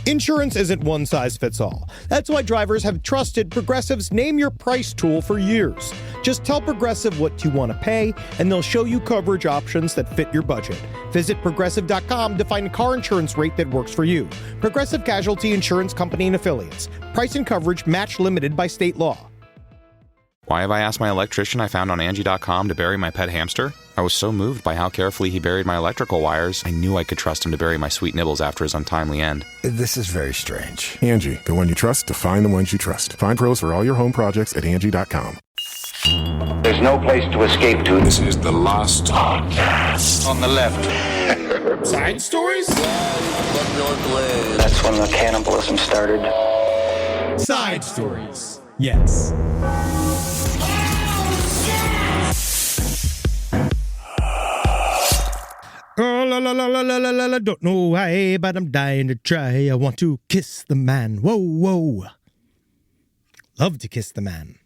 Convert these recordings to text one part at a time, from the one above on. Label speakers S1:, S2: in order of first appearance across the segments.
S1: Insurance isn't one size fits all. That's why drivers have trusted Progressive's Name Your Price tool for years. Just tell Progressive what you want to pay, and they'll show you coverage options that fit your budget. Visit Progressive.com to find a car insurance rate that works for you. Progressive Casualty Insurance Company and Affiliates. Price and coverage match limited by state law.
S2: Why have I asked my electrician I found on Angie.com to bury my pet hamster? I was so moved by how carefully he buried my electrical wires, I knew I could trust him to bury my sweet nibbles after his untimely end.
S3: This is very strange.
S4: Angie, the one you trust to find the ones you trust. Find pros for all your home projects at Angie.com.
S5: There's no place to escape to.
S6: This is the last podcast.
S5: On the left.
S6: Side stories?
S5: That's when the cannibalism started.
S1: Side stories. Yes. Oh, la, la, la, la, la, la, la, don't know why, but I'm dying to try. I want to kiss the man. Whoa, whoa. Love to kiss the man.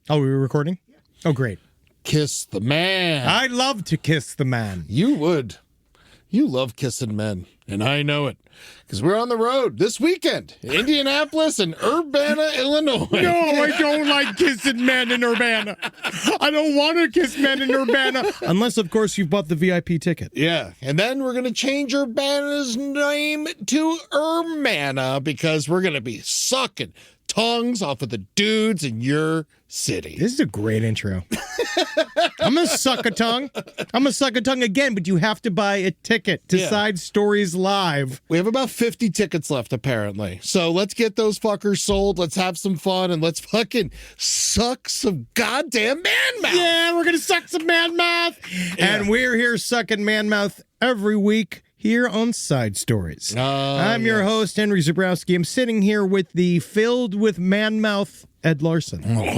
S1: Oh, we were recording? Oh, great.
S7: Kiss the man.
S1: I love to kiss the man.
S7: You would. You love kissing men, and I know it. Because we're on the road this weekend. Indianapolis and Urbana, Illinois.
S1: No, I don't like kissing men in Urbana. I don't want to kiss men in Urbana. Unless, of course, you've bought the VIP ticket.
S7: Yeah, and then we're going to change Urbana's name to Urmana because we're going to be sucking tongues off of the dudes in your city.
S1: This is a great intro. I'm going to suck a tongue. I'm going to suck a tongue again, but you have to buy a ticket to Side Stories Live.
S7: We have about 50 tickets left, apparently. So let's get those fuckers sold. Let's have some fun, and let's fucking suck some goddamn man mouth.
S1: Yeah, we're going to suck some man mouth. Yeah. And we're here sucking man mouth every week here on Side Stories. I'm your host, Henry Zabrowski. I'm sitting here with the filled with man mouth Ed Larson. I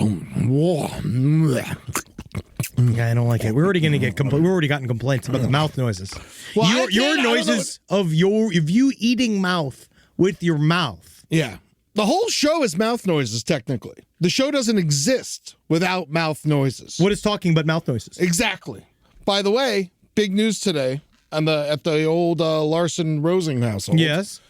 S1: don't like it. We're already going to get we've already gotten complaints about the mouth noises. Well, your noises of you eating mouth with your mouth.
S7: Yeah. The whole show is mouth noises, technically. The show doesn't exist without mouth noises.
S1: What is talking but mouth noises?
S7: Exactly. By the way, big news today at the old Larson Rosing household.
S1: Yes.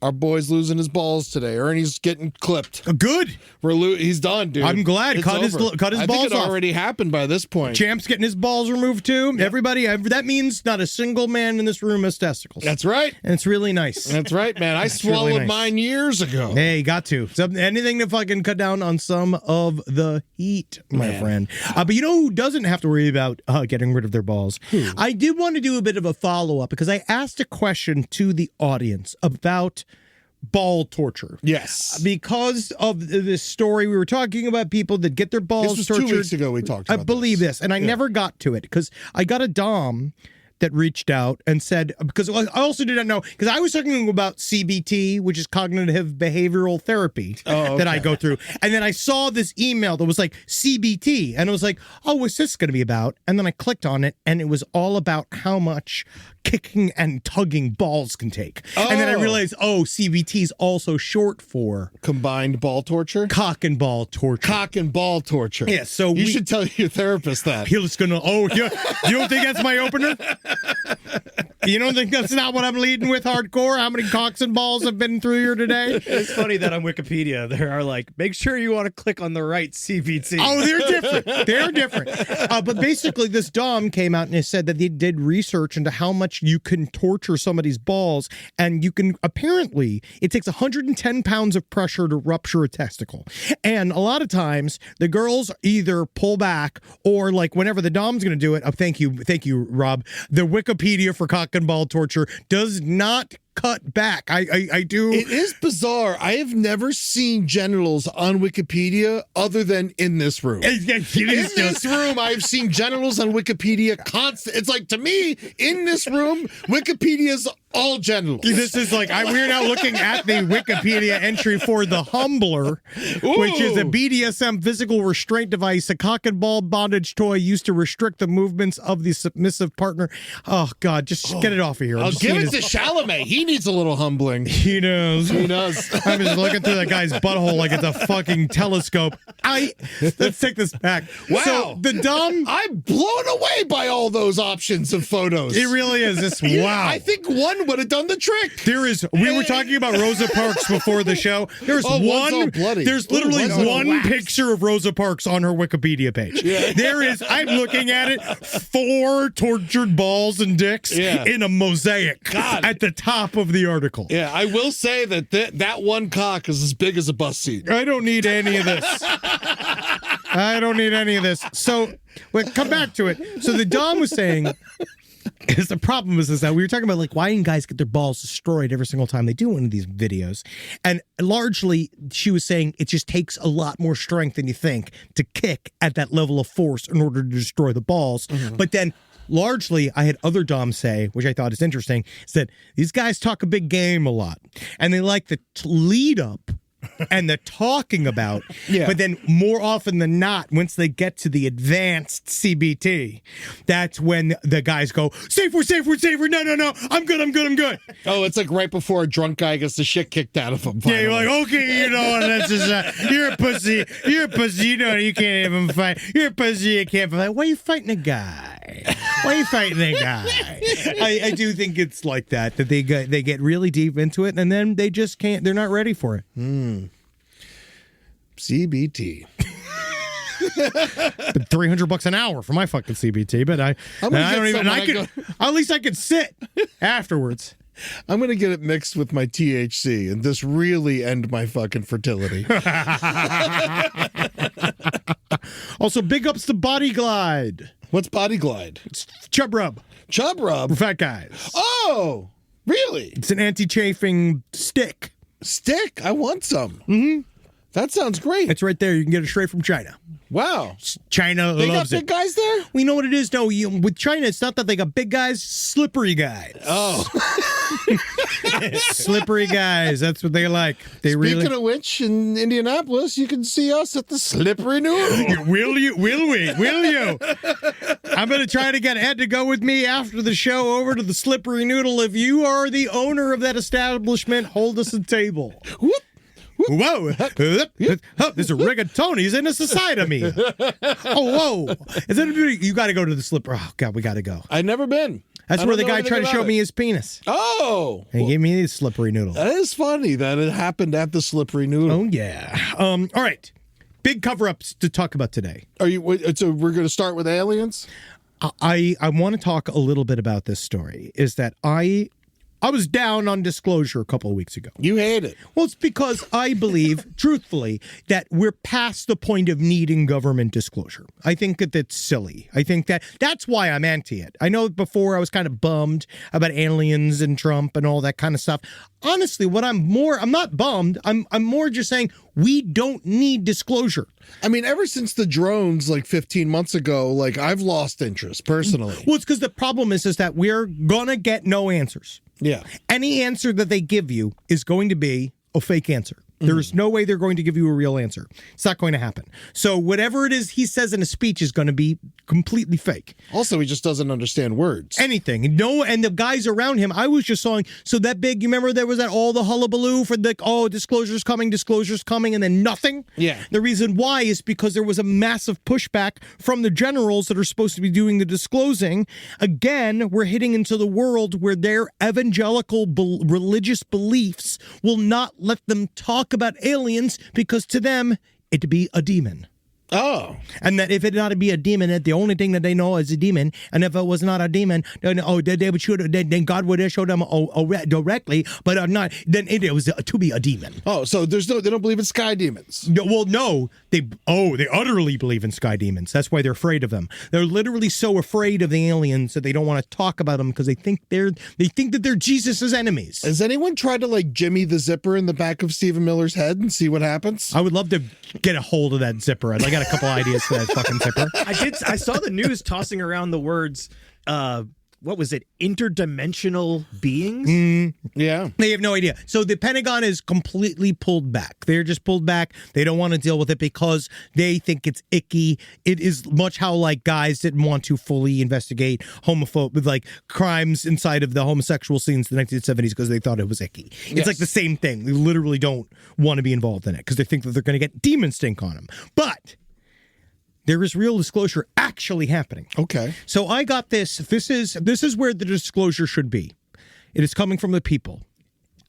S7: Our boy's losing his balls today. Ernie's getting clipped.
S1: Good.
S7: He's done, dude.
S1: I'm glad. Cut his balls off.
S7: I think it already happened by this point.
S1: Champ's getting his balls removed too. Yep. Everybody, that means not a single man in this room has testicles.
S7: That's right.
S1: And it's really nice.
S7: That's right, man. I swallowed really nice. Mine years ago.
S1: Hey, got to. Anything to fucking cut down on some of the heat, my friend. But you know who doesn't have to worry about getting rid of their balls? Who? I did want to do a bit of a follow-up because I asked a question to the audience about ball torture.
S7: Yes.
S1: Because of this story, we were talking about people that get their balls tortured.
S7: This was 2 weeks ago we talked about
S1: I believe this, and I never got to it because I got a dom that reached out and said, because I also did not know, because I was talking about CBT, which is cognitive behavioral therapy that I go through. And then I saw this email that was like CBT, and I was like, oh, what's this going to be about? And then I clicked on it, and it was all about how much kicking and tugging balls can take. And then I realized, CBT is also short for
S7: combined ball torture?
S1: Cock and ball torture.
S7: Cock and ball torture.
S1: Yeah, so
S7: you should tell your therapist that.
S1: He's going to, you don't think that's my opener? You don't think that's not what I'm leading with hardcore? How many cocks and balls have been through here today?
S8: It's funny that on Wikipedia, there are like, make sure you want to click on the right CBT.
S1: Oh, they're different. They're different. But basically, this Dom came out and it said that they did research into how much you can torture somebody's balls. And you can, apparently, it takes 110 pounds of pressure to rupture a testicle. And a lot of times, the girls either pull back or like whenever the Dom's going to do it, thank you, Rob, the Wikipedia for cock and ball torture does not cut back. I do.
S7: It is bizarre. I have never seen genitals on Wikipedia other than in this room. In this room, I've seen genitals on Wikipedia constant. It's like, to me, in this room, Wikipedia's all genitals.
S1: This is like, we're now looking at the Wikipedia entry for the Humbler, which is a BDSM physical restraint device, a cock and ball bondage toy used to restrict the movements of the submissive partner. Oh, God, just get it off of here.
S7: I'll give it to Chalamet. He needs a little humbling.
S1: He knows.
S7: He does.
S1: I'm just looking through that guy's butthole like it's a fucking telescope. Let's take this back.
S7: Wow.
S1: So the Dom.
S7: I'm blown away by all those options of photos.
S1: It really is. Wow.
S7: I think one one would have done the trick.
S1: There is. We were talking about Rosa Parks before the show. There's
S7: one's all bloody.
S1: There's literally
S7: one's all
S1: one
S7: waxed.
S1: picture of Rosa Parks on her Wikipedia page. There is. I'm looking at it. 4 tortured balls and dicks in a mosaic at the top of the article.
S7: Yeah, I will say that that one cock is as big as a bus seat.
S1: I don't need any of this. I don't need any of this. So, come back to it. So the Dom was saying, is the problem is that we were talking about like why didn't guys get their balls destroyed every single time they do one of these videos, and largely she was saying it just takes a lot more strength than you think to kick at that level of force in order to destroy the balls. But then largely I had other Doms say, which I thought is interesting, is that these guys talk a big game a lot and they like the lead up and the talking about, but then more often than not, once they get to the advanced CBT, that's when the guys go, safe word, no, I'm good.
S7: Oh, it's like right before a drunk guy gets the shit kicked out of him.
S1: Yeah, you're like, okay, you know, that's just, you're a pussy, you know, you can't even fight, you're a pussy, you can't fight. Why are you fighting a guy? I do think it's like that they get really deep into it and then they just can't, they're not ready for it.
S7: CBT.
S1: But $300 an hour for my fucking CBT, but I don't even. At least I could sit afterwards.
S7: I'm gonna get it mixed with my THC and this really end my fucking fertility.
S1: Also, big ups to Body Glide.
S7: What's Body Glide?
S1: It's chub rub.
S7: Chub rub
S1: For fat guys.
S7: Oh, really?
S1: It's an anti-chafing stick.
S7: Stick? I want some. Mm-hmm. That sounds great.
S1: It's right there. You can get it straight from China.
S7: Wow.
S1: China
S7: They
S1: loves
S7: got big guys there?
S1: We know what it is. No, with China, it's not that they got big guys, slippery guys.
S7: Oh.
S1: Slippery guys. That's what they like.
S7: Speaking of which, in Indianapolis, you can see us at the Slippery Noodle.
S1: Will you? I'm going to try to get Ed to go with me after the show over to the Slippery Noodle. If you are the owner of that establishment, hold us a table.
S7: Whoop.
S1: Whoa. There's a rigatoni's in the side of me. Oh, whoa. You got to go to the Slippery. Oh, God, we got to go.
S7: I've never been.
S1: That's where the guy tried to show me his penis.
S7: Oh.
S1: And he gave me his Slippery Noodle.
S7: That is funny that it happened at the Slippery Noodle.
S1: Oh, yeah. All right. Big cover-ups to talk about today.
S7: So we're going to start with aliens?
S1: I want to talk a little bit about this story, is that I was down on disclosure a couple of weeks ago.
S7: You hate it.
S1: Well, it's because I believe, truthfully, that we're past the point of needing government disclosure. I think that that's silly. I think that's why I'm anti it. I know before I was kind of bummed about aliens and Trump and all that kind of stuff. Honestly, I'm not bummed. I'm more just saying we don't need disclosure.
S7: I mean, ever since the drones like 15 months ago, like I've lost interest personally.
S1: Well, it's because the problem is that we're going to get no answers.
S7: Yeah.
S1: Any answer that they give you is going to be a fake answer. There is no way they're going to give you a real answer. It's not going to happen. So whatever it is he says in a speech is going to be completely fake.
S7: Also, he just doesn't understand words.
S1: Anything. No, and the guys around him, I was just saying, so that big, you remember there was all the hullabaloo for disclosure's coming, and then nothing?
S7: Yeah.
S1: The reason why is because there was a massive pushback from the generals that are supposed to be doing the disclosing. Again, we're hitting into the world where their evangelical religious beliefs will not let them talk about aliens because to them it'd be a demon.
S7: Oh.
S1: And that if it ought to be a demon, the only thing that they know is a demon. And if it was not a demon, then they would shoot. Then God would have showed them directly, but not. Then it was to be a demon.
S7: Oh, so they don't believe in sky demons.
S1: No, they utterly believe in sky demons. That's why they're afraid of them. They're literally so afraid of the aliens that they don't want to talk about them because they think that they're Jesus's enemies.
S7: Has anyone tried to like jimmy the zipper in the back of Stephen Miller's head and see what happens?
S1: I would love to get a hold of that zipper. I got a couple ideas for that fucking zipper.
S8: I saw the news tossing around the words, what was it? Interdimensional beings?
S7: Yeah.
S1: They have no idea. So the Pentagon is completely pulled back. They're just pulled back. They don't want to deal with it because they think it's icky. It is much how like guys didn't want to fully investigate with like crimes inside of the homosexual scenes in the 1970s because they thought it was icky. It's like the same thing. They literally don't want to be involved in it because they think that they're going to get demon stink on them. But there is real disclosure actually happening.
S7: Okay.
S1: So I got this. This is where the disclosure should be. It is coming from the people.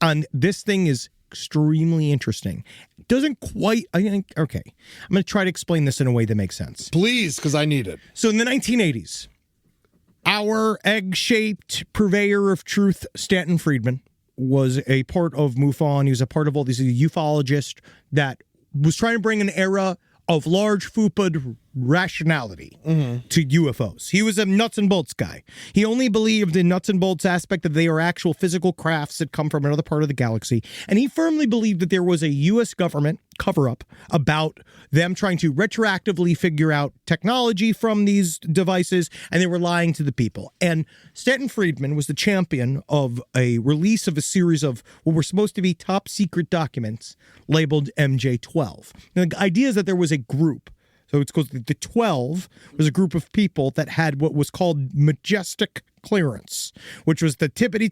S1: And this thing is extremely interesting. It doesn't quite, I think, okay. I'm going to try to explain this in a way that makes sense.
S7: Please, because I need it.
S1: So in the 1980s, our egg-shaped purveyor of truth, Stanton Friedman, was a part of MUFON. He was a part of all these ufologists that was trying to bring an era of large FUPA rationality to UFOs. He was a nuts and bolts guy. He only believed in nuts and bolts aspect that they are actual physical crafts that come from another part of the galaxy. And he firmly believed that there was a U.S. government cover-up about them trying to retroactively figure out technology from these devices, and they were lying to the people. And Stanton Friedman was the champion of a release of a series of what were supposed to be top secret documents labeled MJ-12. Now, the idea is that there was a group. So it's called the 12 was a group of people that had what was called majestic clearance, which was the tippity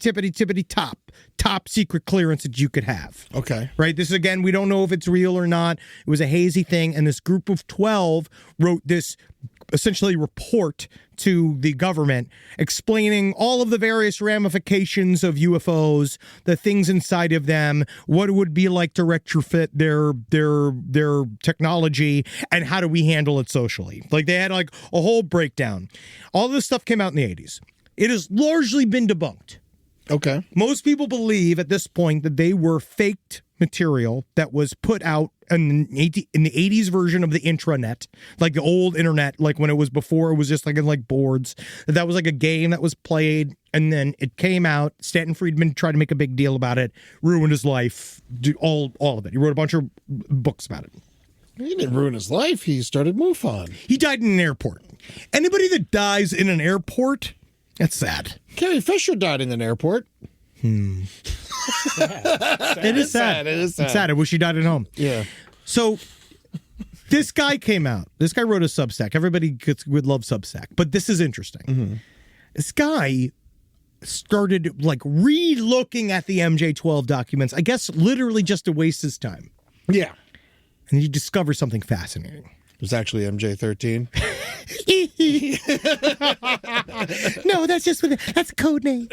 S1: top secret clearance that you could have.
S7: Okay.
S1: Right. This, again, we don't know if it's real or not. It was a hazy thing. And this group of 12 wrote this essentially report to the government explaining all of the various ramifications of UFOs, the things inside of them, what it would be like to retrofit their technology, and how do we handle it socially. Like, they had like a whole breakdown. All this stuff came out in the 80s. It has largely been debunked.
S7: Okay.
S1: Most people believe at this point that they were faked material that was put out in the 80s version of the intranet, like the old internet, like when it was before it was just like in like boards. That was like a game that was played, and then it came out. Stanton Friedman tried to make a big deal about it, ruined his life, all of it. He wrote a bunch of books about it.
S7: He didn't ruin his life. He started MUFON.
S1: He died in an airport. Anybody that dies in an airport, that's sad.
S7: Carrie Fisher died in an airport.
S1: It is sad.
S7: It is sad.
S1: It's sad. I wish he died at home.
S7: Yeah.
S1: So this guy came out. This guy wrote a Substack. Everybody would love Substack, but this is interesting. This guy started like re-looking at the MJ-12 documents, I guess literally just to waste his time.
S7: Yeah.
S1: And he discovered something fascinating.
S7: It was actually MJ-13.
S1: No, that's a code name.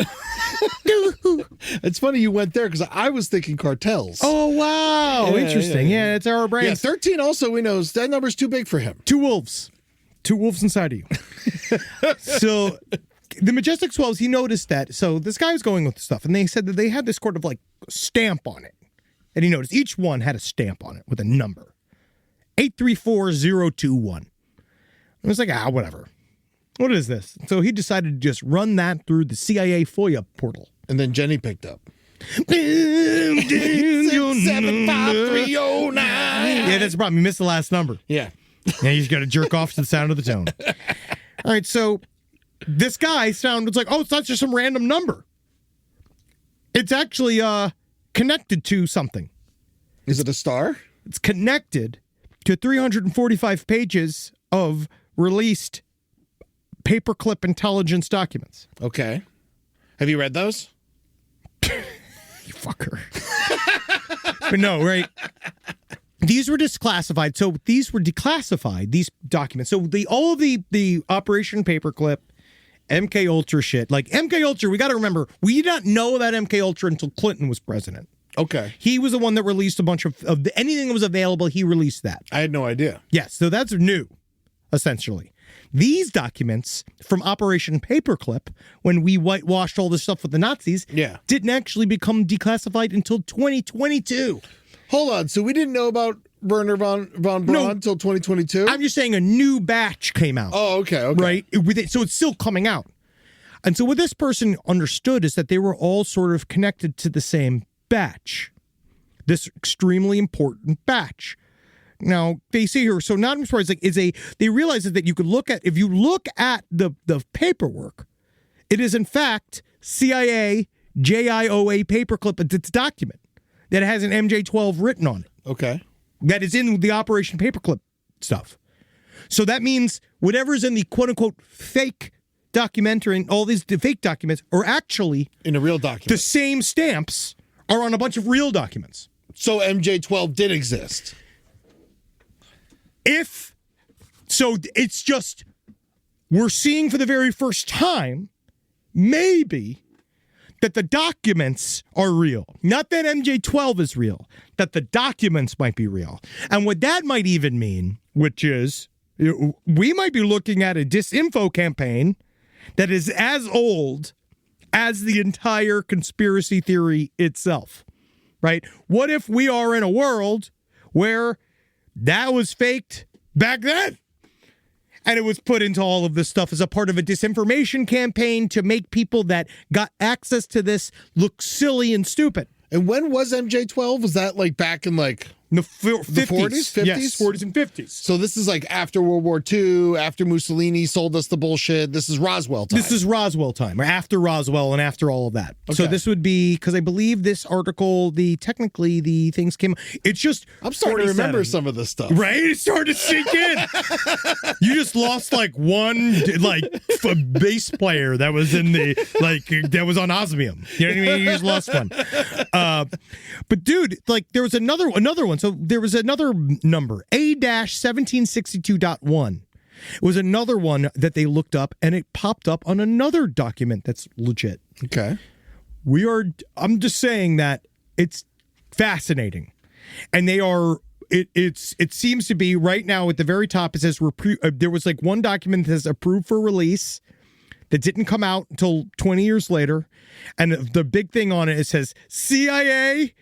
S7: It's funny you went there because I was thinking cartels.
S1: Oh, wow.
S7: Yeah,
S1: Interesting. Yeah, it's our brain.
S7: Yeah, 13 also, we know that number's too big for him.
S1: Two wolves inside of you. So the Majestic 12s, he noticed that. So this guy was going with stuff, and they said that they had this sort of like stamp on it. And he noticed each one had a stamp on it with a number. 834021. I was like, whatever. What is this? So he decided to just run that through the CIA FOIA portal.
S7: And then Jenny picked up.
S1: 75309. Yeah, that's the problem. You missed the last number.
S7: Yeah.
S1: Now you just got to jerk off to the sound of the tone. All right, so this guy was like, it's not just some random number. It's actually connected to something.
S7: Is it a star?
S1: It's connected to 345 pages of released paperclip intelligence documents.
S7: Okay. Have you read those?
S1: You fucker. But no, right? These were declassified. So these were declassified, these documents. So all of the Operation Paperclip, MK Ultra shit, like MK Ultra, we got to remember, we did not know about MK Ultra until Clinton was president.
S7: Okay.
S1: He was the one that released a bunch of anything that was available. He released that.
S7: I had no idea.
S1: Yes. So that's new, essentially. These documents from Operation Paperclip, when we whitewashed all this stuff with the Nazis, didn't actually become declassified until 2022.
S7: Hold on. So we didn't know about Werner von Braun until 2022?
S1: I'm just saying a new batch came out.
S7: Oh, okay.
S1: Right? So it's still coming out. And so what this person understood is that they were all sort of connected to the same batch, this extremely important batch. Now they say here, so not surprised, like they realize that you could look at, if you look at the paperwork, it is in fact CIA JIOA paperclip, it's a document that has an MJ-12 written on it.
S7: Okay.
S1: That is in the Operation Paperclip stuff. So that means whatever's in the quote unquote fake documentary and all these fake documents are actually
S7: in a real document.
S1: The same stamps are on a bunch of real documents.
S7: So MJ-12 did exist.
S1: It's just, we're seeing for the very first time, maybe, that the documents are real. Not that MJ-12 is real, that the documents might be real. And what that might even mean, which is we might be looking at a disinfo campaign that is as old as the entire conspiracy theory itself, right? What if we are in a world where that was faked back then? And it was put into all of this stuff as a part of a disinformation campaign to make people that got access to this look silly and stupid.
S7: And when was MJ-12? Was that like back in like
S1: the 50s?
S7: 40s?
S1: Yes, 40s and 50s.
S7: So this is like after World War II, after Mussolini sold us the bullshit. This is Roswell time.
S1: This is Roswell time, or after Roswell and after all of that.
S7: Okay.
S1: So this would be, because I believe this article, technically the things came, it's just
S7: I'm starting to remember some of this stuff.
S1: Right? It started to sink in. You just lost like one bass player that was in that was on osmium. You know what I mean? You just lost one. But dude, there was another one. So there was another number, A-1762.1. It was another one that they looked up, and it popped up on another document that's legit.
S7: Okay.
S1: I'm just saying that it's fascinating. And they are, it seems to be right now at the very top, it says, there was like one document that says approved for release that didn't come out until 20 years later. And the big thing on it says CIA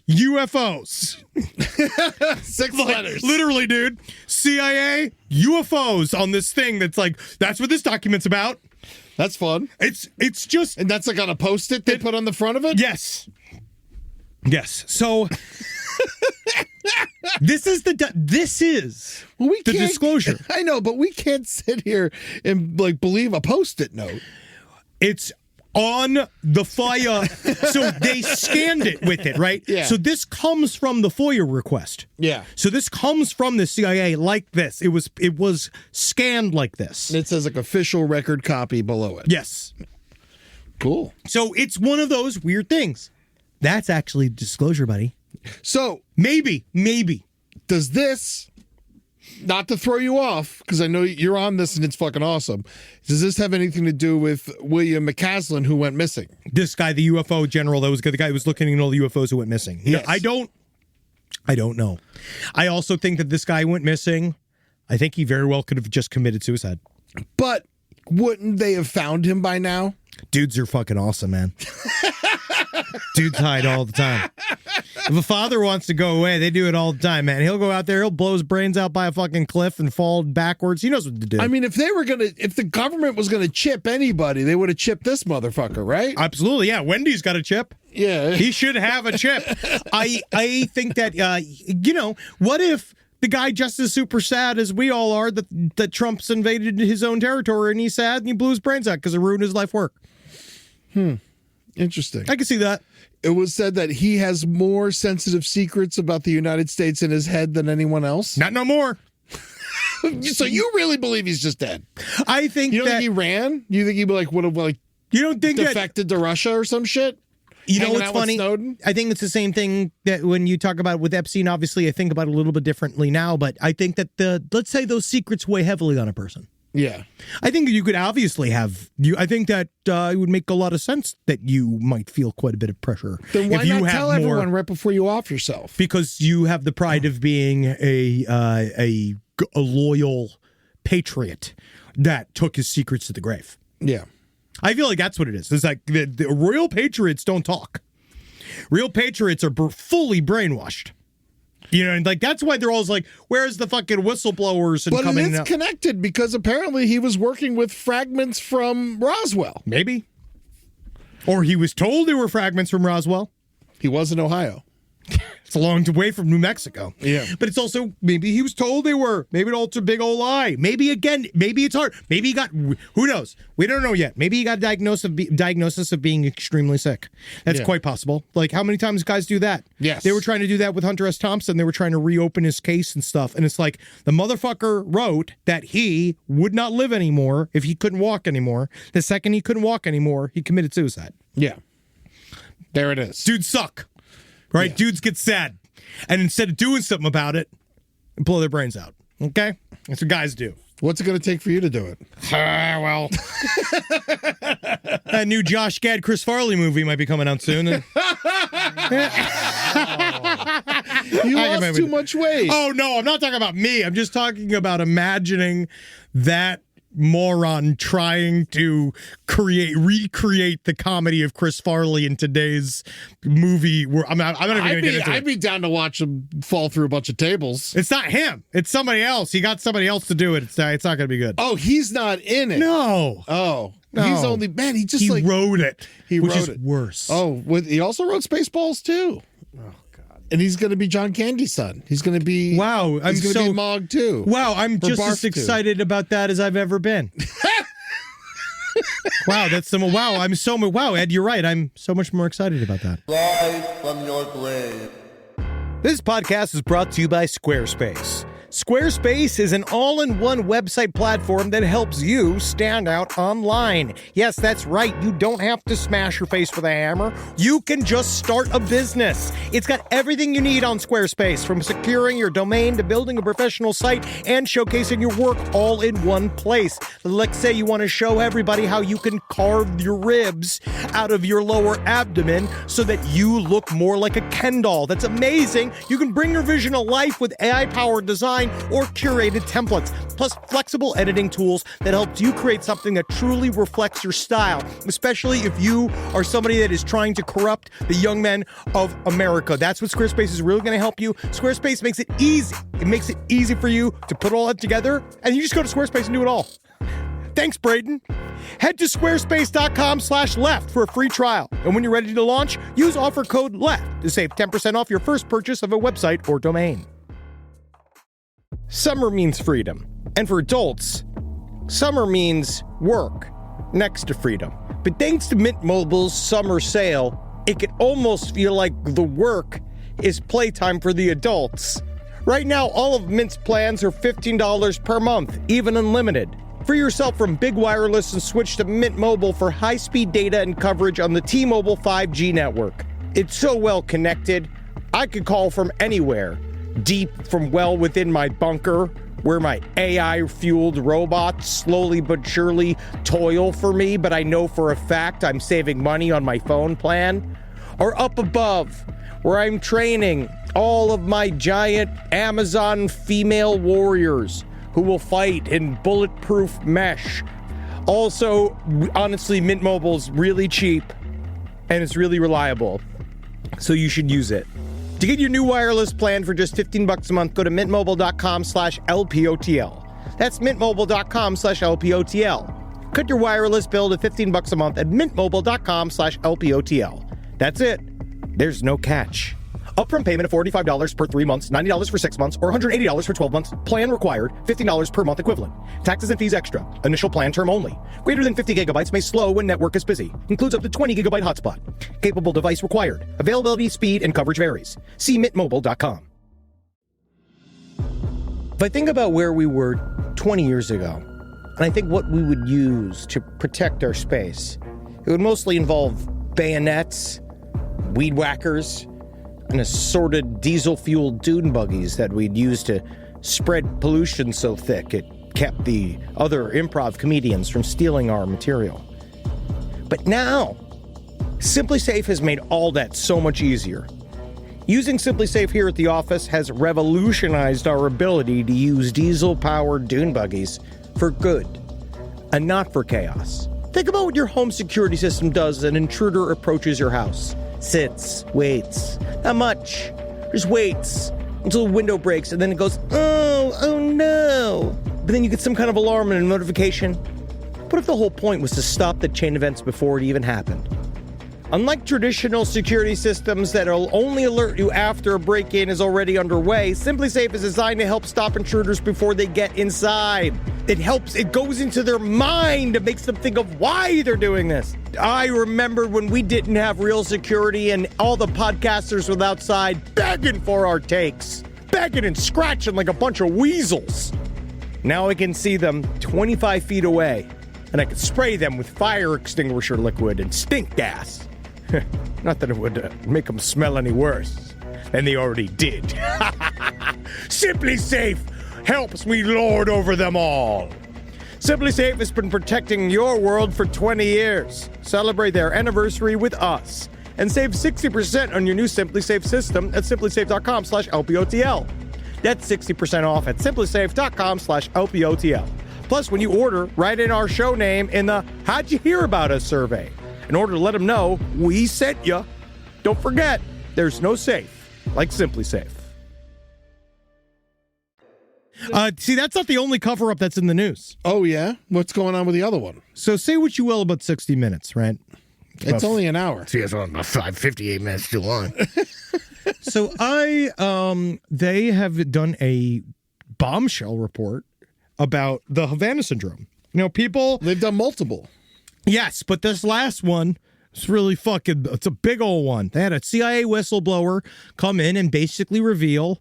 S1: UFOs.
S7: 6 letters.
S1: Literally, dude. CIA UFOs on this thing that's what this document's about.
S7: That's fun.
S1: It's just,
S7: and that's like on a post-it they put on the front of it?
S1: Yes. So this is the disclosure.
S7: I know, but we can't sit here and believe a post-it note.
S1: It's on the FOIA. So they scanned it with it, right?
S7: Yeah.
S1: So this comes from the FOIA request.
S7: Yeah.
S1: So this comes from the CIA like this. It was scanned like this.
S7: And it says like official record copy below it.
S1: Yes.
S7: Cool.
S1: So it's one of those weird things. That's actually disclosure, buddy.
S7: So
S1: maybe.
S7: Does this, not to throw you off, because I know you're on this and it's fucking awesome, does this have anything to do with William McCaslin, who went missing?
S1: This guy, the UFO general, the guy who was looking at all the UFOs who went missing.
S7: Yes.
S1: I don't know. I also think that this guy went missing. I think he very well could have just committed suicide.
S7: But wouldn't they have found him by now?
S1: Dudes are fucking awesome, man. Dudes hide all the time. If a father wants to go away, they do it all the time, man. He'll go out there, he'll blow his brains out by a fucking cliff and fall backwards. He knows what to do.
S7: I mean, if the government was gonna chip anybody, they would have chipped this motherfucker, right?
S1: Absolutely, yeah. Wendy's got a chip.
S7: Yeah.
S1: He should have a chip. I think that, what if the guy just as super sad as we all are that Trump's invaded his own territory and he's sad and he blew his brains out because it ruined his life work?
S7: Interesting.
S1: I can see that.
S7: It was said that he has more sensitive secrets about the United States in his head than anyone else.
S1: Not no more.
S7: So you really believe he's just dead?
S1: I think
S7: you don't
S1: that
S7: think he ran? You think he would have
S1: you don't think
S7: defected to Russia or some shit?
S1: You know
S7: Hanging
S1: what's
S7: out with
S1: funny?
S7: Snowden?
S1: I think it's the same thing that when you talk about with Epstein, obviously I think about it a little bit differently now, but I think that let's say those secrets weigh heavily on a person.
S7: Yeah.
S1: I think you could obviously I think that it would make a lot of sense that you might feel quite a bit of pressure.
S7: Then why
S1: if you
S7: not
S1: have
S7: tell
S1: more,
S7: everyone right before you off yourself?
S1: Because you have the pride of being a loyal patriot that took his secrets to the grave.
S7: Yeah.
S1: I feel like that's what it is. It's like the real patriots don't talk. Real patriots are fully brainwashed. You know, and that's why they're always like, where's the fucking whistleblowers and
S7: but
S1: coming
S7: it's
S1: out?
S7: connected because apparently he was working with fragments from Roswell.
S1: Maybe. Or he was told there were fragments from Roswell.
S7: He was in Ohio.
S1: It's a long way from New Mexico.
S7: Yeah.
S1: But it's also, maybe he was told they were. Maybe it's a big old lie. Maybe it's hard. Maybe he got, who knows? We don't know yet. Maybe he got a diagnosis of being extremely sick. That's quite possible. Like, how many times guys do that?
S7: Yes.
S1: They were trying to do that with Hunter S. Thompson. They were trying to reopen his case and stuff. And it's like, the motherfucker wrote that he would not live anymore if he couldn't walk anymore. The second he couldn't walk anymore, he committed suicide.
S7: Yeah. There it is.
S1: Dudes suck. Right? Yeah. Dudes get sad. And instead of doing something about it, blow their brains out. Okay? That's what guys do.
S7: What's it going to take for you to do it?
S1: Well, that new Josh Gad, Chris Farley movie might be coming out soon.
S7: You lost too much weight.
S1: Oh, no, I'm not talking about me. I'm just talking about imagining that moron trying to recreate the comedy of Chris Farley in today's movie. I'm not even going to get into it.
S7: I'd be down to watch him fall through a bunch of tables.
S1: It's not him. It's somebody else. He got somebody else to do it. It's not going to be good.
S7: Oh, he's not in it.
S1: No.
S7: Oh.
S1: No.
S7: He's only, man, he just
S1: he wrote it.
S7: He
S1: which
S7: wrote
S1: is
S7: it.
S1: Worse.
S7: Oh, he also wrote Spaceballs too.
S1: Oh, God.
S7: And he's going to be John Candy's son. He's going to be...
S1: Wow.
S7: He's going to be Mog too.
S1: Wow, I'm just
S7: Barf
S1: as excited about that as I've ever been. Wow, wow, Ed, you're right. I'm so much more excited about that.
S9: Rise from your grave.
S1: This podcast is brought to you by Squarespace. Squarespace is an all-in-one website platform that helps you stand out online. Yes, that's right. You don't have to smash your face with a hammer. You can just start a business. It's got everything you need on Squarespace, from securing your domain to building a professional site and showcasing your work all in one place. Let's say you want to show everybody how you can carve your ribs out of your lower abdomen so that you look more like a Ken doll. That's amazing. You can bring your vision to life with AI-powered design or curated templates, plus flexible editing tools that helps you create something that truly reflects your style, especially if you are somebody that is trying to corrupt the young men of America. That's what Squarespace is really going to help you. Squarespace makes it easy. It makes it easy for you to put all that together, and you just go to Squarespace and do it all. Thanks, Braden. Head to squarespace.com/left for a free trial. And when you're ready to launch, use offer code LEFT to save 10% off your first purchase of a website or domain. Summer means freedom. And for adults, summer means work next to freedom. But thanks to Mint Mobile's summer sale, it can almost feel like the work is playtime for the adults. Right now, all of Mint's plans are $15 per month, even unlimited. Free yourself from Big Wireless and switch to Mint Mobile for high-speed data and coverage on the T-Mobile 5G network. It's so well connected, I could call from anywhere. Deep from well within my bunker, where my AI-fueled robots slowly but surely toil for me, but I know for a fact I'm saving money on my phone plan. Or up above, where I'm training all of my giant Amazon female warriors who will fight in bulletproof mesh. Also, honestly, Mint Mobile's really cheap and it's really reliable, so you should use it. To get your new wireless plan for just $15 a month, go to mintmobile.com/LPOTL. That's mintmobile.com/LPOTL. Cut your wireless bill to $15 a month at mintmobile.com/LPOTL. That's it. There's no catch. Upfront payment of $45 per 3 months, $90 for 6 months, or $180 for 12 months. Plan required, $15 per month equivalent. Taxes and fees extra. Initial plan term only. Greater than 50 gigabytes may slow when network is busy. Includes up to 20 gigabyte hotspot. Capable device required. Availability, speed, and coverage varies. See mintmobile.com. If I think about where we were 20 years ago, and I think what we would use to protect our space, it would mostly involve bayonets, weed whackers, and assorted diesel-fueled dune buggies that we'd use to spread pollution so thick it kept the other improv comedians from stealing our material. But now, SimpliSafe has made all that so much easier. Using SimpliSafe here at the office has revolutionized our ability to use diesel-powered dune buggies for good, and not for chaos. Think about what your home security system does as an intruder approaches your house. Sits, waits. Not much. Just waits until the window breaks, and then it goes, oh no. But then you get some kind of alarm and a notification. What if the whole point was to stop the chain events before it even happened? Unlike traditional security systems that'll only alert you after a break-in is already underway, SimpliSafe is designed to help stop intruders before they get inside. It goes into their mind and makes them think of why they're doing this. I remember when we didn't have real security and all the podcasters were outside begging for our takes. Begging and scratching like a bunch of weasels. Now I can see them 25 feet away, and I can spray them with fire extinguisher liquid and stink gas. Not that it would make them smell any worse than they already did. SimpliSafe Help us, we lord over them all. Simply Safe has been protecting your world for 20 years. Celebrate their anniversary with us and save 60% on your new Simply Safe system at simplysafe.com/LPOTL. That's 60% off at simplysafe.com/LPOTL. Plus, when you order, write in our show name in the How'd You Hear About Us survey in order to let them know we sent you. Don't forget, there's no safe like Simply Safe. See, that's not the only cover-up that's in the news.
S7: Oh, yeah? What's going on with the other one?
S1: So say what you will about 60 Minutes, right?
S7: It's only an hour.
S3: See, it's about 58 minutes too long.
S1: So they have done a bombshell report about the Havana Syndrome. You know, people...
S7: They've done multiple.
S1: Yes, but this last one is really fucking... It's a big old one. They had a CIA whistleblower come in and basically reveal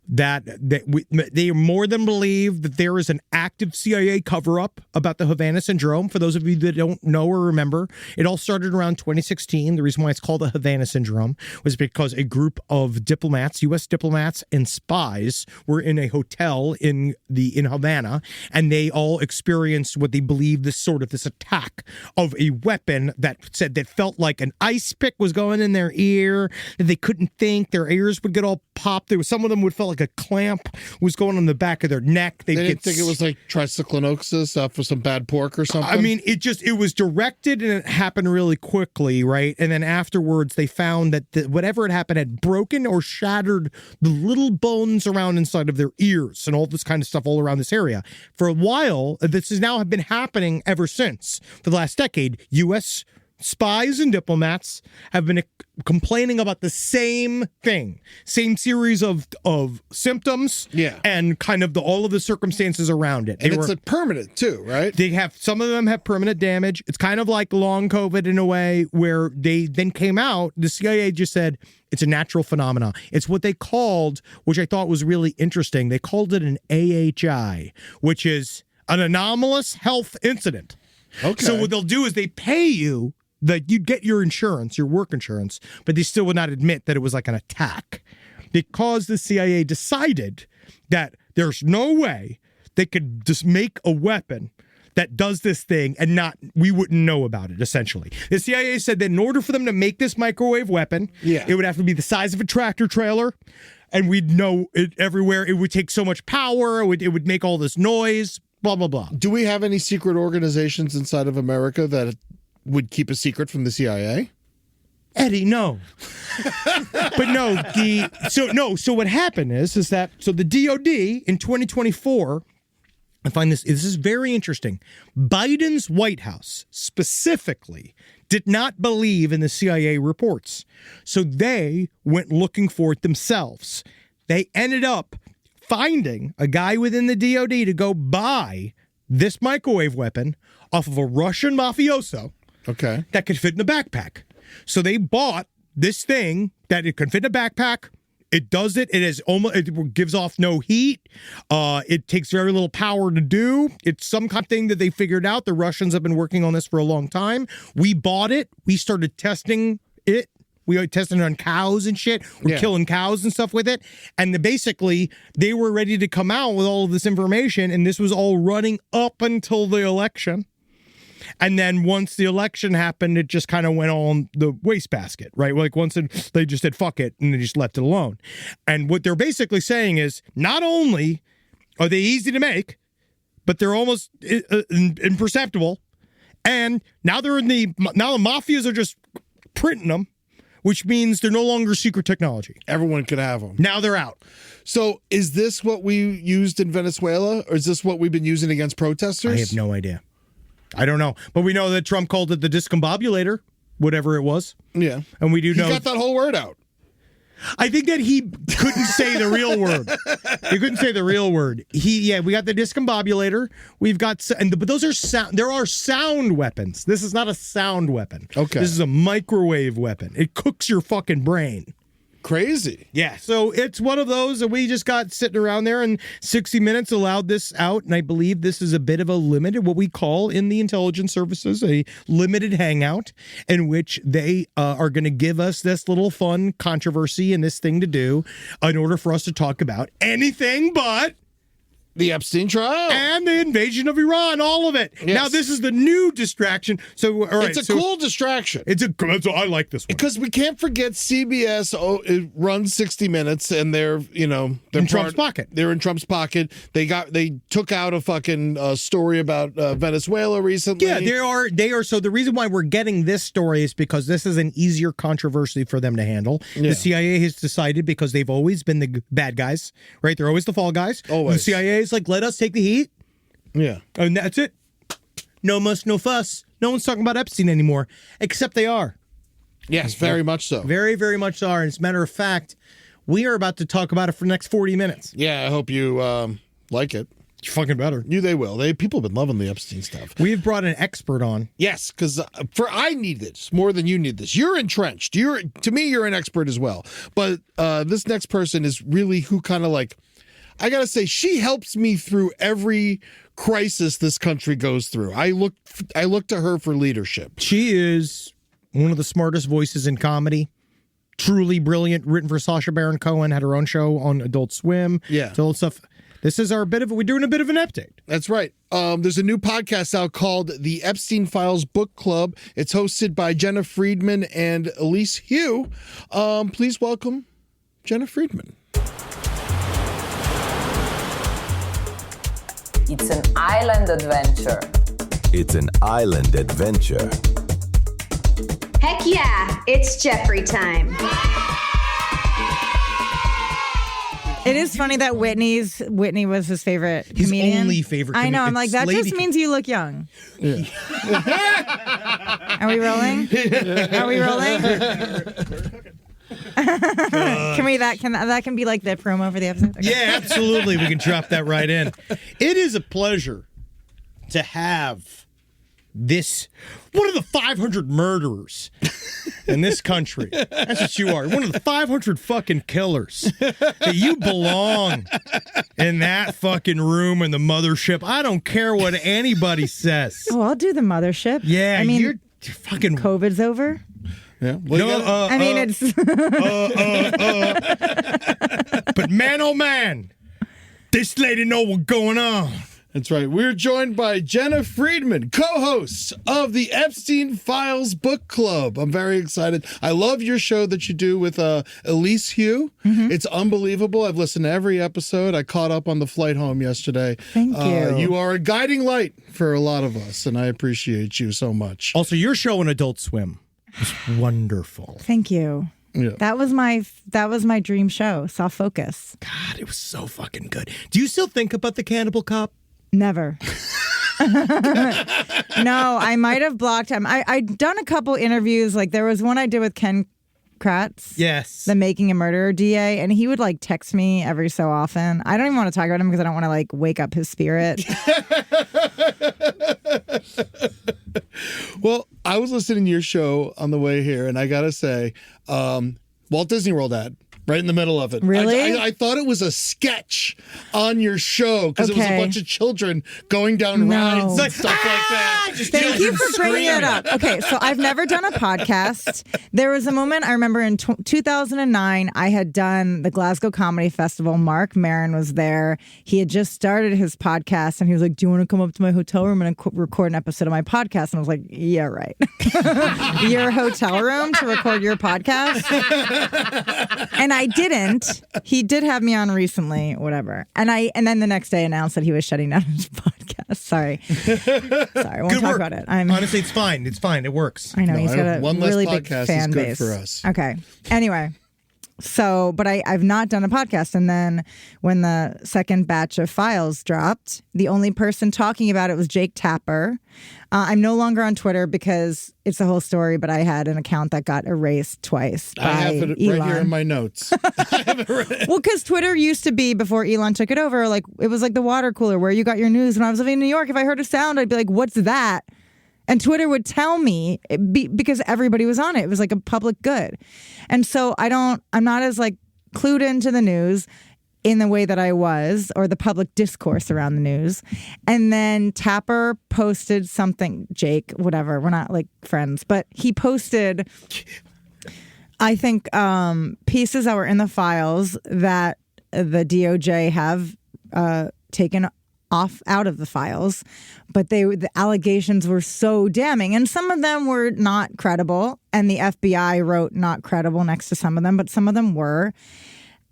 S1: that they more than believe that there is an active CIA cover-up about the Havana Syndrome. For those of you that don't know or remember, it all started around 2016. The reason why it's called the Havana Syndrome was because a group of diplomats, U.S. diplomats and spies, were in a hotel in Havana, and they all experienced what they believed this attack of a weapon that felt like an ice pick was going in their ear, that they couldn't think, their ears would get all popped. Some of them would feel like a clamp was going on the back of their neck.
S7: They didn't think it was like tricyclonosis for some bad pork or something?
S1: I mean, it was directed and it happened really quickly, right? And then afterwards, they found that whatever had happened had broken or shattered the little bones around inside of their ears and all this kind of stuff all around this area. For a while, this has now been happening ever since. For the last decade, U.S. spies and diplomats have been complaining about the same thing, same series of symptoms, and kind of all of the circumstances around it.
S7: And it's permanent too, right?
S1: Some of them have permanent damage. It's kind of like long COVID in a way, where they then came out. The CIA just said it's a natural phenomena. It's what they called, which I thought was really interesting. They called it an AHI, which is an anomalous health incident.
S7: Okay.
S1: So what they'll do is they pay you that you'd get your insurance, your work insurance, but they still would not admit that it was like an attack, because the CIA decided that there's no way they could just make a weapon that does this thing and we wouldn't know about it, essentially. The CIA said that in order for them to make this microwave weapon, it would have to be the size of a tractor trailer, and we'd know it everywhere. It would take so much power. It would make all this noise, blah, blah, blah.
S7: Do we have any secret organizations inside of America that would keep a secret from the CIA?
S1: Eddie, no. But no, so what happened is that the DOD in 2024, I find this is very interesting. Biden's White House specifically did not believe in the CIA reports. So they went looking for it themselves. They ended up finding a guy within the DOD to go buy this microwave weapon off of a Russian mafioso.
S7: Okay.
S1: That could fit in a backpack. So they bought this thing that it can fit in a backpack. It does it. It gives off no heat. It takes very little power to do. It's some kind of thing that they figured out. The Russians have been working on this for a long time. We bought it. We started testing it. We were testing it on cows and shit. We're killing cows and stuff with it. And basically, they were ready to come out with all of this information, and this was all running up until the election. And then once the election happened, it just kind of went on the wastebasket, right? Like they just said, fuck it, and they just left it alone. And what they're basically saying is, not only are they easy to make, but they're almost imperceptible. And now the mafias are just printing them, which means they're no longer secret technology.
S7: Everyone could have them.
S1: Now they're out.
S7: So is this what we used in Venezuela, or is this what we've been using against protesters?
S1: I have no idea. I don't know. But we know that Trump called it the discombobulator, whatever it was.
S7: Yeah.
S1: And we do know.
S7: He got that whole word out.
S1: I think that he couldn't say the real word. He couldn't say the real word. We got the discombobulator. We've got, but those are sound. There are sound weapons. This is not a sound weapon.
S7: Okay.
S1: This is a microwave weapon. It cooks your fucking brain.
S7: Crazy.
S1: Yeah, so it's one of those that we just got sitting around there, and 60 Minutes allowed this out, and I believe this is a bit of a limited, what we call in the intelligence services, a limited hangout, in which they are going to give us this little fun controversy and this thing to do in order for us to talk about anything but
S7: The Epstein trial.
S1: And the invasion of Iran, all of it.
S7: Yes.
S1: Now, this is the new distraction. So, all right.
S7: It's a cool distraction.
S1: I like this one.
S7: Because we can't forget CBS it runs 60 Minutes, and they're
S1: in Trump's pocket.
S7: They're in Trump's pocket. They took out a fucking story about Venezuela recently.
S1: Yeah, they are. So the reason why we're getting this story is because this is an easier controversy for them to handle.
S7: Yeah.
S1: The CIA has decided, because they've always been the bad guys, right? They're always the fall guys.
S7: Always.
S1: The CIA is like, let us take the heat.
S7: Yeah.
S1: And that's it. No muss, no fuss. No one's talking about Epstein anymore, except they are.
S7: Yes, very much so.
S1: Very, very much so. And as a matter of fact, we are about to talk about it for the next 40 minutes.
S7: Yeah, I hope you like it.
S1: You fucking better.
S7: They will. People have been loving the Epstein stuff.
S1: We've brought an expert on.
S7: Yes, because I need this more than you need this. You're entrenched. To me, you're an expert as well. But this next person is really who kind of like, I gotta say, she helps me through every crisis this country goes through. I look to her for leadership.
S1: She is one of the smartest voices in comedy. Truly brilliant. Written for Sacha Baron Cohen. Had her own show on Adult Swim.
S7: Yeah,
S1: old stuff. This is we're doing a bit of an update.
S7: That's right. There's a new podcast out called The Epstein Files Book Club. It's hosted by Jena Friedman and Elise Hu. Please welcome Jena Friedman.
S10: It's an island adventure.
S11: It's an island adventure.
S12: Heck yeah, it's Jeffrey time.
S13: It is funny that Whitney was his favorite comedian.
S1: His only favorite comedian.
S13: I know. I'm like, that just means you look young. Yeah. Are we rolling? Are we rolling? That can be like the promo for the episode? Okay.
S1: Yeah, absolutely. We can drop that right in. It is a pleasure to have this one of the 500 murderers in this country. That's what you are. One of the 500 fucking killers. That you belong in that fucking room in the mothership. I don't care what anybody says.
S13: Oh, I'll do the mothership.
S1: Yeah,
S13: I mean,
S1: you're fucking
S13: COVID's over.
S7: Yeah.
S13: It's.
S1: But man, oh man, this lady know what's going on.
S7: That's right. We're joined by Jena Friedman, co-host of the Epstein Files Book Club. I'm very excited. I love your show that you do with Elise Hu. Mm-hmm. It's unbelievable. I've listened to every episode. I caught up on the flight home yesterday.
S13: Thank you.
S7: You are a guiding light for a lot of us, and I appreciate you so much.
S1: Also, your show on Adult Swim is wonderful.
S13: Thank you.
S7: Yeah.
S13: That was my dream show, Soft Focus.
S1: God, it was so fucking good. Do you still think about the Cannibal Cop?
S13: Never. No, I might have blocked him. I'd done a couple interviews. Like there was one I did with Ken Kratz.
S1: Yes.
S13: The Making a Murderer DA. And he would like text me every so often. I don't even want to talk about him because I don't want to like wake up his spirit.
S7: Well, I was listening to your show on the way here, and I got to say, Walt Disney World ad. Right in the middle of it.
S13: Really?
S7: I thought it was a sketch on your show because it was a bunch of children going down rides and stuff like that.
S13: Thank you for bringing it up. Okay, so I've never done a podcast. There was a moment I remember in 2009, I had done the Glasgow Comedy Festival. Mark Maron was there. He had just started his podcast, and he was like, do you want to come up to my hotel room and record an episode of my podcast? And I was like, yeah, right. Your hotel room to record your podcast? And I didn't. He did have me on recently, whatever. And then the next day announced that he was shutting down his podcast. Sorry, I won't talk about it.
S1: Honestly, it's fine. It's fine. It works.
S13: I know he's got a
S7: one less
S13: really big
S7: podcast
S13: fan
S7: is good
S13: base
S7: for us.
S13: Okay. Anyway. So, but I've not done a podcast. And then when the second batch of files dropped, the only person talking about it was Jake Tapper. I'm no longer on Twitter because it's a whole story, but I had an account that got erased twice by
S7: I have it
S13: Elon.
S7: right here in my notes.
S13: Well, because Twitter used to be, before Elon took it over, like it was like the water cooler where you got your news. When I was living in New York, if I heard a sound, I'd be like, what's that? And Twitter would tell me because everybody was on it. It was like a public good. And so I'm not as like clued into the news in the way that I was, or the public discourse around the news. And then Tapper posted something, Jake, whatever, we're not like friends, but he posted, I think, pieces that were in the files that the DOJ have taken out of the files, but the allegations were so damning, and some of them were not credible, and the FBI wrote not credible next to some of them, but some of them were.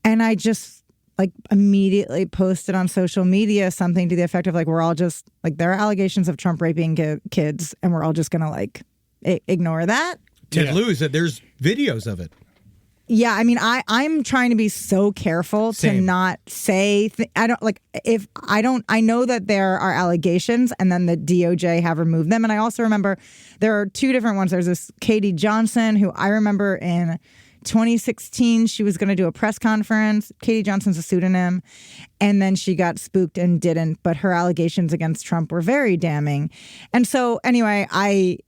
S13: And I just like immediately posted on social media something to the effect of like, we're all just like, there are allegations of Trump raping kids, and we're all just gonna like ignore that.
S1: Ted Lieu said there's videos of it.
S13: Yeah, I mean, I'm trying to be so careful to not say. I know that there are allegations, and then the DOJ have removed them. And I also remember there are two different ones. There's this Katie Johnson, who I remember in 2016, she was going to do a press conference. Katie Johnson's a pseudonym, and then she got spooked and didn't. But her allegations against Trump were very damning. And so, anyway, I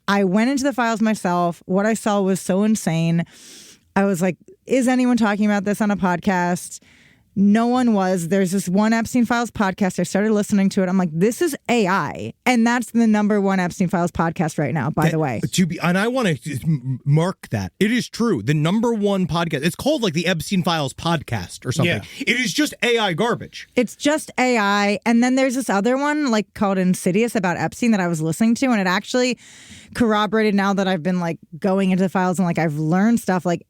S13: went into the files myself. What I saw was so insane. I was like, is anyone talking about this on a podcast? No one was. There's this one Epstein Files podcast. I started listening to it. I'm like, this is AI. And that's the number one Epstein Files podcast right now, by the way.
S1: And I want to mark that. It is true. The number one podcast. It's called like the Epstein Files podcast or something. Yeah. It is just AI garbage.
S13: It's just AI. And then there's this other one like called Insidious about Epstein that I was listening to. And it actually corroborated now that I've been like going into the files and like I've learned stuff. Like,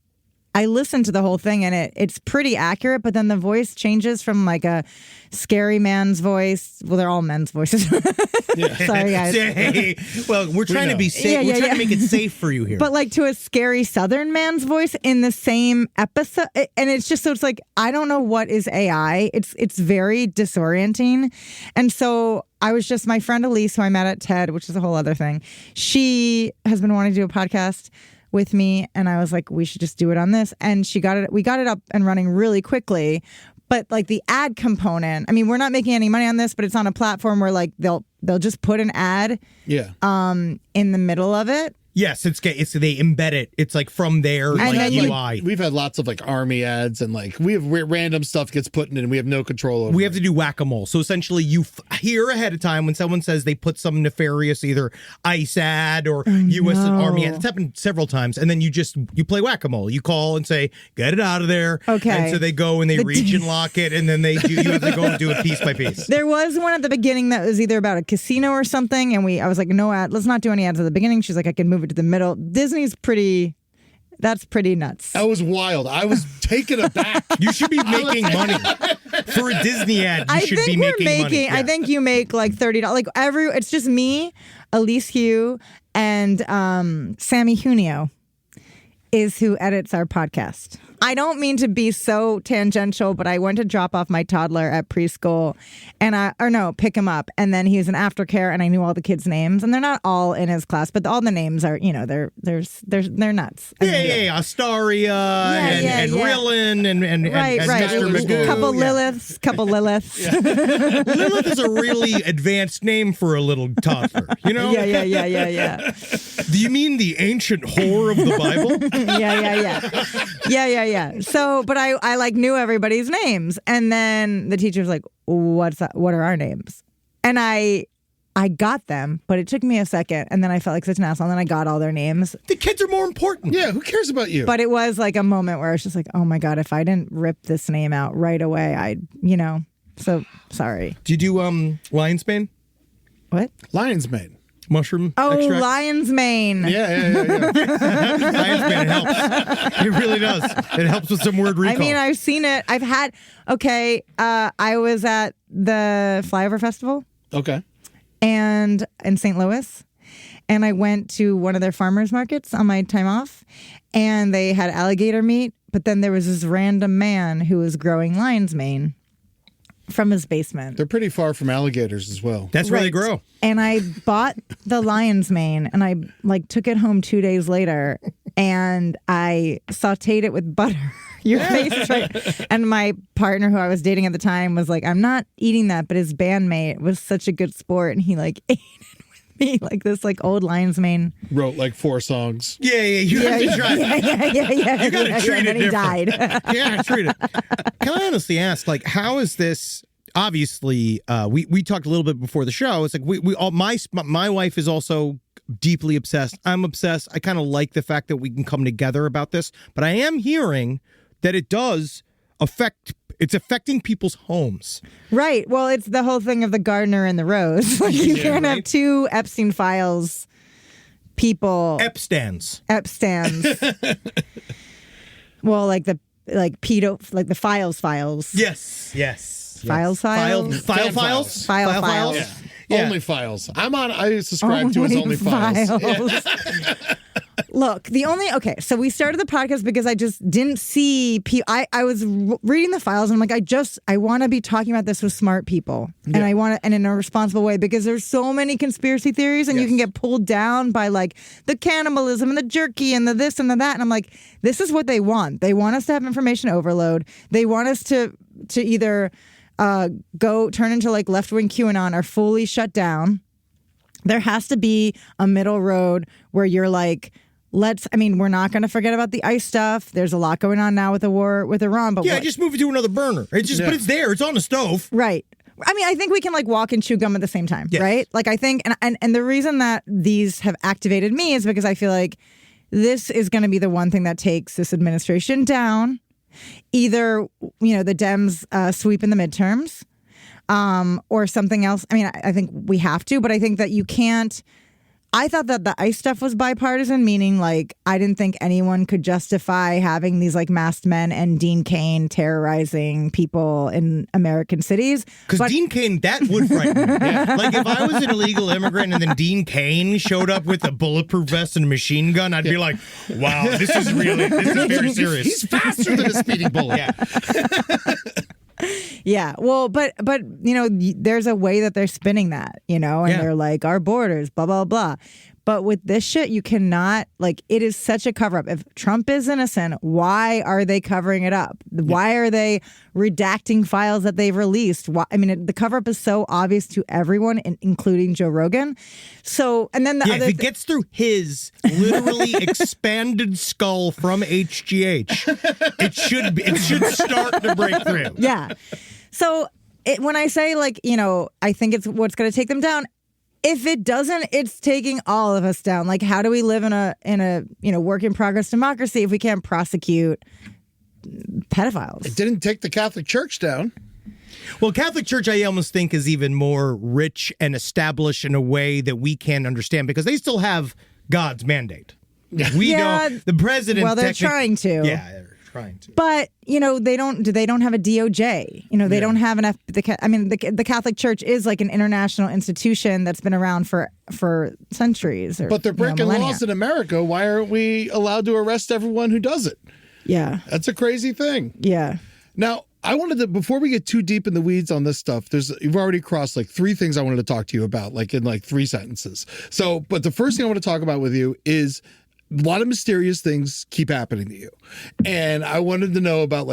S13: I listened to the whole thing and it's pretty accurate, but then the voice changes from like a scary man's voice. Well, they're all men's voices. Sorry, guys.
S1: Hey, well, we're trying to be safe. We're trying to make it safe for you here.
S13: But like to a scary Southern man's voice in the same episode. And it's just, so it's like, I don't know what is AI. It's very disorienting. And so I was just, my friend Elise, who I met at TED, which is a whole other thing. She has been wanting to do a podcast with me, and I was like, we should just do it on this. And we got it up and running really quickly. But like the ad component, I mean, we're not making any money on this, but it's on a platform where like they'll just put an ad in the middle of it.
S1: Yes, it's they embed it. It's like from their like UI.
S7: We've had lots of like army ads, and like we have random stuff gets put in, and we have no control over.
S1: We have to do whack-a-mole. So essentially, you hear ahead of time when someone says they put some nefarious either ICE ad or U.S. Army ad. It's happened several times, and then you play whack-a-mole. You call and say, "Get it out of there."
S13: Okay.
S1: And so they go and they reach and lock it, and then you have to go and do it piece by piece.
S13: There was one at the beginning that was either about a casino or something, and I was like, no ad. Let's not do any ads at the beginning. She's like, I can move it to the middle. Disney's that's pretty nuts.
S7: That was wild. I was taken aback.
S1: You should be making money for a Disney ad. You should be making money.
S13: I think you make like $30. Like it's just me, Elise Hugh, and Sammy Junio is who edits our podcast. I don't mean to be so tangential, but I went to drop off my toddler at preschool pick him up. And then he was in aftercare and I knew all the kids' names, and they're not all in his class, but all the names are, they're nuts.
S1: Astaria and Rillin and Mr. Magoo.
S13: Couple Liliths.
S1: Lilith is a really advanced name for a little toddler, you know?
S13: Yeah.
S1: Do you mean the ancient whore of the Bible?
S13: Yeah. So, but I like knew everybody's names, and then the teacher was like, "What's that? What are our names?" And I got them, but it took me a second, and then I felt like such an asshole. And then I got all their names.
S1: The kids are more important.
S7: Yeah, who cares about you?
S13: But it was like a moment where I was just like, "Oh my god, if I didn't rip this name out right away, I'd." So sorry.
S1: Do you do lion's mane?
S13: What?
S7: Lion's mane.
S1: Mushroom
S13: Oh,
S1: extract?
S13: lion's mane.
S7: Yeah.
S1: Lion's mane helps. It really does. It helps with some word recall.
S13: I mean, I've seen it. I was at the Flyover Festival.
S7: Okay.
S13: And in St. Louis. And I went to one of their farmers markets on my time off. And they had alligator meat. But then there was this random man who was growing lion's mane from his basement.
S7: They're pretty far from alligators as well.
S1: That's where they grow.
S13: And I bought the lion's mane and I took it home 2 days later and I sauteed it with butter. Your face is right. And my partner who I was dating at the time was like, I'm not eating that, but his bandmate was such a good sport and he ate it with me, like this old lion's mane.
S7: Wrote like 4 songs.
S1: Yeah. You have to try it.
S13: Yeah.
S1: You got to treat it
S13: different. He died.
S1: Yeah, treat it. Can I honestly ask, how is this? Obviously, we talked a little bit before the show. It's like we all my wife is also deeply obsessed. I'm obsessed. I kind of like the fact that we can come together about this, but I am hearing that it does affect It's affecting people's homes.
S13: Right. Well, it's the whole thing of the gardener and the rose. Like you can't have two Epstein files people.
S1: Epstans.
S13: Well, like the files.
S1: Yes.
S13: Files.
S7: Files. Yeah. Only files. I subscribe to his Only Files.
S13: Look, so we started the podcast because I just didn't see I was reading the files and I'm like, I want to be talking about this with smart people. And I want to, and in a responsible way, because there's so many conspiracy theories and you can get pulled down by like the cannibalism and the jerky and the this and the that. And I'm like, this is what they want. They want us to have information overload. They want us to either go turn into like left-wing QAnon or fully shut down. There has to be a middle road where you're like, we're not going to forget about the ICE stuff. There's a lot going on now with the war with Iran. But
S1: just move it to another burner. But it's there. It's on the stove.
S13: Right. I mean, I think we can like walk and chew gum at the same time, right? Like I think, and the reason that these have activated me is because I feel like this is going to be the one thing that takes this administration down. Either, the Dems sweep in the midterms or something else. I mean, I think we have to, but I think that you can't. I thought that the ICE stuff was bipartisan, meaning like I didn't think anyone could justify having these like masked men and Dean Cain terrorizing people in American cities.
S1: Because Dean Cain, that would frighten me. Like if I was an illegal immigrant and then Dean Cain showed up with a bulletproof vest and a machine gun, I'd be like, wow, this is very serious.
S7: He's faster than a speeding bullet.
S13: Yeah, well, but there's a way that they're spinning that, and they're like our borders, blah blah blah. But with this shit, you cannot, like, it is such a cover up. If Trump is innocent, why are they covering it up? Why are they redacting files that they've released? The cover up is so obvious to everyone, including Joe Rogan. So, and then
S1: if it gets through his literally expanded skull from HGH, it should start to break through.
S13: Yeah. So when I say I think it's what's going to take them down. If it doesn't, it's taking all of us down. Like, how do we live in a work in progress democracy if we can't prosecute pedophiles?
S7: It didn't take the Catholic Church down.
S1: Well, Catholic Church, I almost think, is even more rich and established in a way that we can't understand because they still have God's mandate. We don't. The president.
S13: Well, they're trying to.
S1: Yeah, they're trying to.
S13: But they don't have a DOJ. They don't have an the Catholic Church is like an international institution that's been around for centuries.
S7: But they're breaking laws in America. Why aren't we allowed to arrest everyone who does it?
S13: Yeah,
S7: that's a crazy thing.
S13: Yeah.
S7: Now, I wanted to, before we get too deep in the weeds on this stuff, you've already crossed like three things I wanted to talk to you about, like in like 3 sentences. So, but the first thing I want to talk about with you is a lot of mysterious things keep happening to you. And I wanted to know about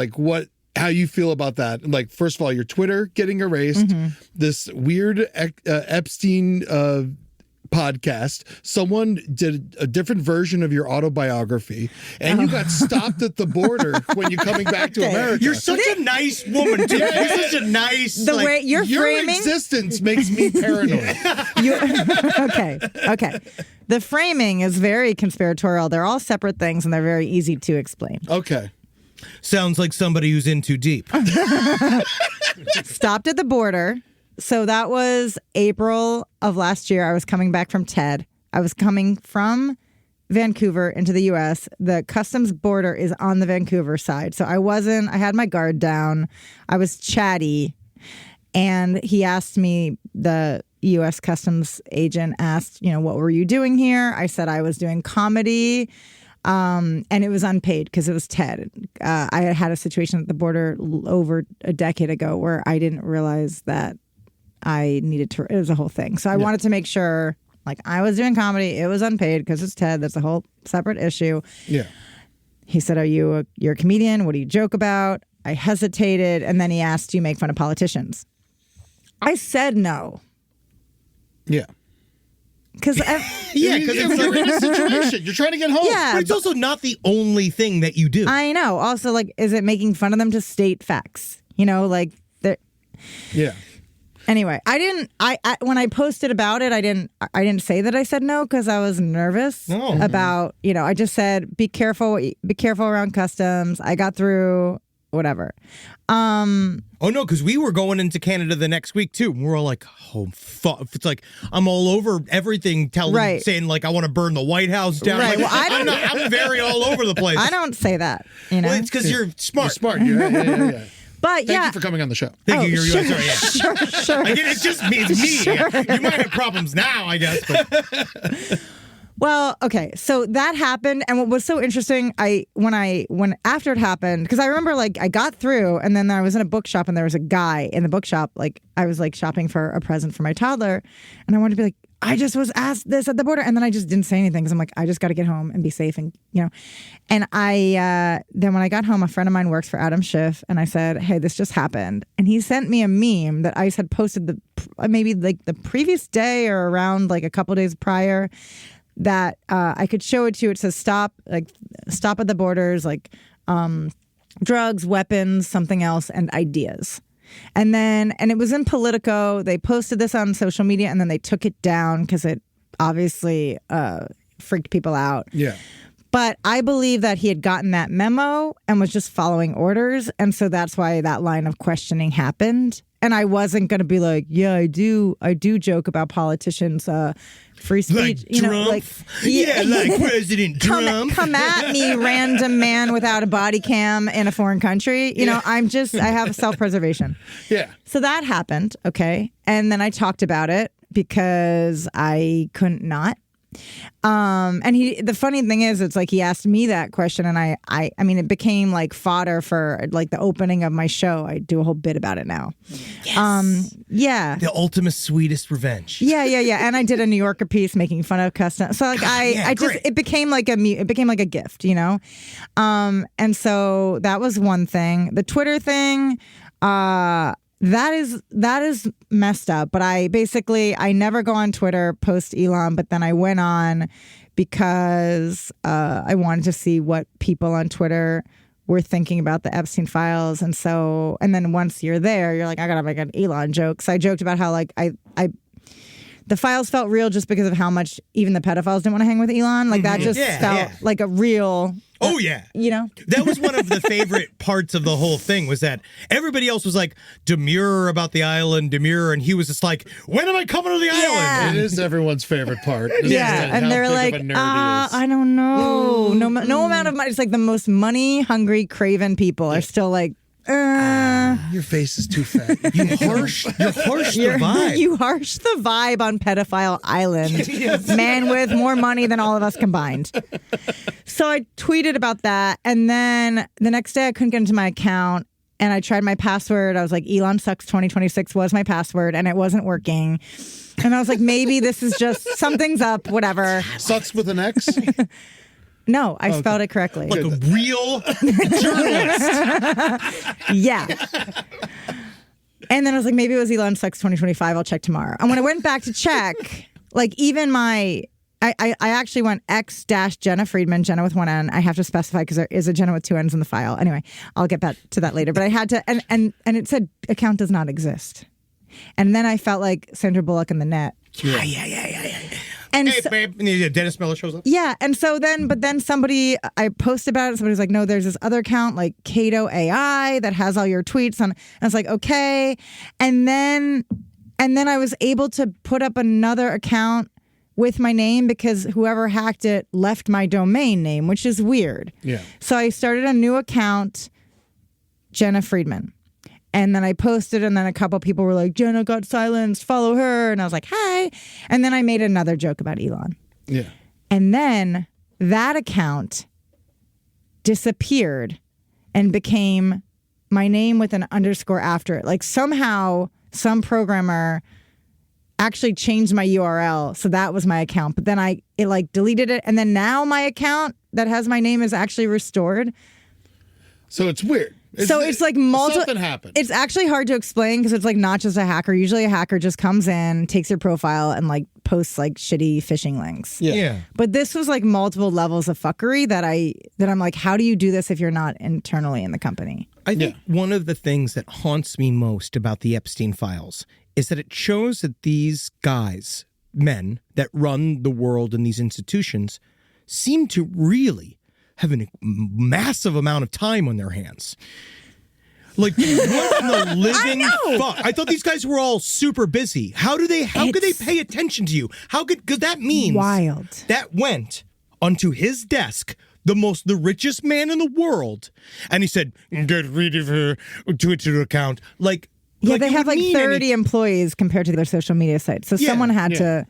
S7: how you feel about that. Like, first of all, your Twitter getting erased, this weird Epstein podcast, someone did a different version of your autobiography, and you got stopped at the border when you're coming back to America.
S1: You're such a nice woman, too. You're such a nice...
S13: way you're
S7: your
S13: framing...
S7: existence makes me paranoid.
S13: Okay. The framing is very conspiratorial. They're all separate things, and they're very easy to explain.
S7: Okay.
S1: Sounds like somebody who's in too deep.
S13: Stopped at the border. So that was April of last year. I was coming back from TED. I was coming from Vancouver into the U.S. The customs border is on the Vancouver side. So I had my guard down. I was chatty. And he asked me, the U.S. customs agent asked, what were you doing here? I said I was doing comedy. And it was unpaid because it was TED. I had a situation at the border over a decade ago where I didn't realize that I needed to, it was a whole thing. So I wanted to make sure, I was doing comedy. It was unpaid because it's TED. That's a whole separate issue.
S7: Yeah.
S13: He said, you're a comedian. What do you joke about? I hesitated. And then he asked, do you make fun of politicians? I said no.
S7: Yeah.
S13: Because
S7: you're in a situation. You're trying to get home.
S13: Yeah,
S1: but it's also not the only thing that you do.
S13: I know. Also, is it making fun of them to state facts? They're... Yeah. Anyway, when I posted about it, I didn't say that I said no because I was nervous about, I just said, be careful around customs. I got through whatever.
S1: Oh no, because we were going into Canada the next week too. And we're all like, oh fuck! It's like I'm all over everything, saying like I want to burn the White House down.
S13: Right.
S1: Like,
S13: Well,
S1: I'm very all over the place.
S13: I don't say that. You know,
S1: well, it's because you're smart.
S7: You're smart. Yeah.
S13: But
S7: Thank you for coming on the show.
S1: Thank you.
S13: Sure.
S1: Sure. It's just me. It's me.
S13: Sure.
S1: You might have problems now, I guess. But.
S13: Well, okay, so that happened, and what was so interesting, when after it happened, because I remember like I got through, and then I was in a bookshop, and there was a guy in the bookshop, like I was like shopping for a present for my toddler, and I wanted to be like, I just was asked this at the border, and then I just didn't say anything because I'm like, I just got to get home and be safe, and and I then when I got home, a friend of mine works for Adam Schiff, and I said, hey, this just happened, and he sent me a meme that ICE had posted maybe like the previous day or around like a couple days prior. That I could show it to you. It says stop at the borders, like drugs, weapons, something else, and ideas. And it was in Politico. They posted this on social media, and then they took it down because it obviously freaked people out.
S7: Yeah.
S13: But I believe that he had gotten that memo and was just following orders. And so that's why that line of questioning happened. And I wasn't going to be like, yeah, I do joke about politicians, free speech.
S1: Like Trump? Like President Trump.
S13: Come at me, random man without a body cam in a foreign country. I have self-preservation.
S7: Yeah.
S13: So that happened, okay? And then I talked about it because I couldn't not. And the funny thing is, it's like he asked me that question, and I mean, it became like fodder for like the opening of my show. I do a whole bit about it now.
S1: Yes.
S13: Yeah.
S1: The ultimate sweetest revenge.
S13: Yeah. And I did a New Yorker piece making fun of custom. So like it became like a gift, and so that was one thing. The Twitter thing, that is messed up, but I never go on Twitter post Elon, but then I went on because I wanted to see what people on Twitter were thinking about the Epstein files, and then once you're there, you're like, I gotta make an Elon joke. So I joked about how like the files felt real just because of how much even the pedophiles didn't want to hang with Elon. Like that just felt like a real.
S1: Oh, yeah. That was one of the favorite parts of the whole thing, was that everybody else was like demure about the island, and he was just like, when am I coming to the island?
S7: It is everyone's favorite part.
S13: And they're like, I don't know. No amount of money. It's like the most money-hungry, craven people are still like,
S7: your face is too fat.
S1: You harsh the vibe.
S13: You harsh the vibe on Pedophile Island. Yes. Man with more money than all of us combined. So I tweeted about that, and then the next day I couldn't get into my account, and I tried my password. I was like, Elon Sucks 2026 was my password, and it wasn't working. And I was like, maybe this is just something's up, whatever.
S7: Sucks with an X?
S13: No, I spelled it correctly.
S1: Like a real journalist.
S13: Yeah. And then I was like, maybe it was Elon Sucks 2025. I'll check tomorrow. And when I went back to check, like even I actually went X-Jena Friedman, Jena with one N. I have to specify because there is a Jena with two N's in the file. Anyway, I'll get back to that later. But I had to, and it said account does not exist. And then I felt like Sandra Bullock in The Net.
S1: Yeah.
S13: And
S1: hey, babe, and Dennis Miller shows up.
S13: Yeah, and so then, I posted about it. Somebody was like, "No, there's this other account like Cato AI that has all your tweets on." And I was like, "Okay," and then I was able to put up another account with my name because whoever hacked it left my domain name, which is weird.
S7: Yeah.
S13: So I started a new account, Jena Friedman. And then I posted, and then a couple people were like, Jena got silenced, follow her. And I was like, hi. And then I made another joke about Elon.
S7: Yeah.
S13: And then that account disappeared and became my name with an underscore after it. Like somehow some programmer actually changed my URL. So that was my account. But then it like deleted it. And then now my account that has my name is actually restored.
S7: So it's weird.
S13: It's like multiple.
S7: Something happened.
S13: It's actually hard to explain because it's like not just a hacker. Usually a hacker just comes in, takes your profile, and like posts like shitty phishing links.
S1: Yeah.
S13: But this was like multiple levels of fuckery that I'm like, how do you do this if you're not internally in the company?
S1: I think one of the things that haunts me most about the Epstein files is that it shows that these guys, men that run the world in these institutions, seem to really have a massive amount of time on their hands. Like, what in the living fuck? I thought these guys were all super busy. How could they pay attention to you? Because that means
S13: wild.
S1: That went onto his desk, the richest man in the world, and he said, "Get rid of her Twitter account." Like,
S13: they have like 30 employees compared to their social media sites. So someone had to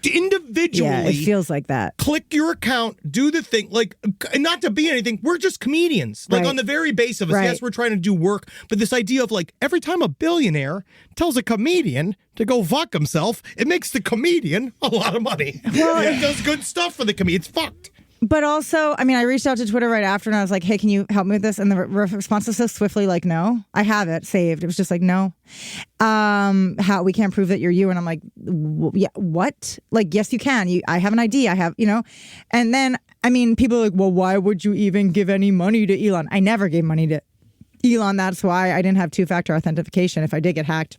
S1: individually.
S13: Yeah, it feels like that.
S1: Click your account, do the thing. Like, not to be anything, we're just comedians. Like, on the very base of us, yes, we're trying to do work, but this idea of like, every time a billionaire tells a comedian to go fuck himself, it makes the comedian a lot of money. Well, it does good stuff for the comedian. It's fucked.
S13: But also, I mean, I reached out to Twitter right after and I was like, hey, can you help me with this? And the response was so swiftly like, no. I have it saved. It was just like, no. How we can't prove that you're you. And I'm like, yeah, what? Like, yes, you can. I have an ID. I have, And then, I mean, people are like, well, why would you even give any money to Elon? I never gave money to Elon. That's why I didn't have two-factor authentication if I did get hacked.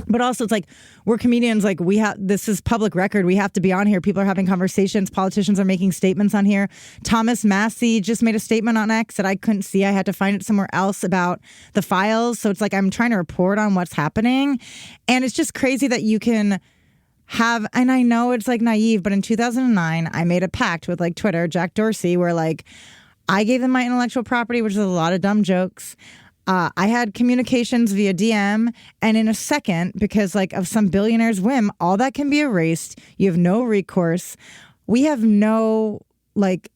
S13: But also, it's like, we're comedians, like, this is public record. We have to be on here. People are having conversations. Politicians are making statements on here. Thomas Massey just made a statement on X that I couldn't see. I had to find it somewhere else about the files. So it's like, I'm trying to report on what's happening. And it's just crazy that you can have, and I know it's like naive, but in 2009, I made a pact with like Twitter, Jack Dorsey, where like, I gave them my intellectual property, which is a lot of dumb jokes. I had communications via DM, and in a second, because like of some billionaire's whim, all that can be erased. You have no recourse. We have no rights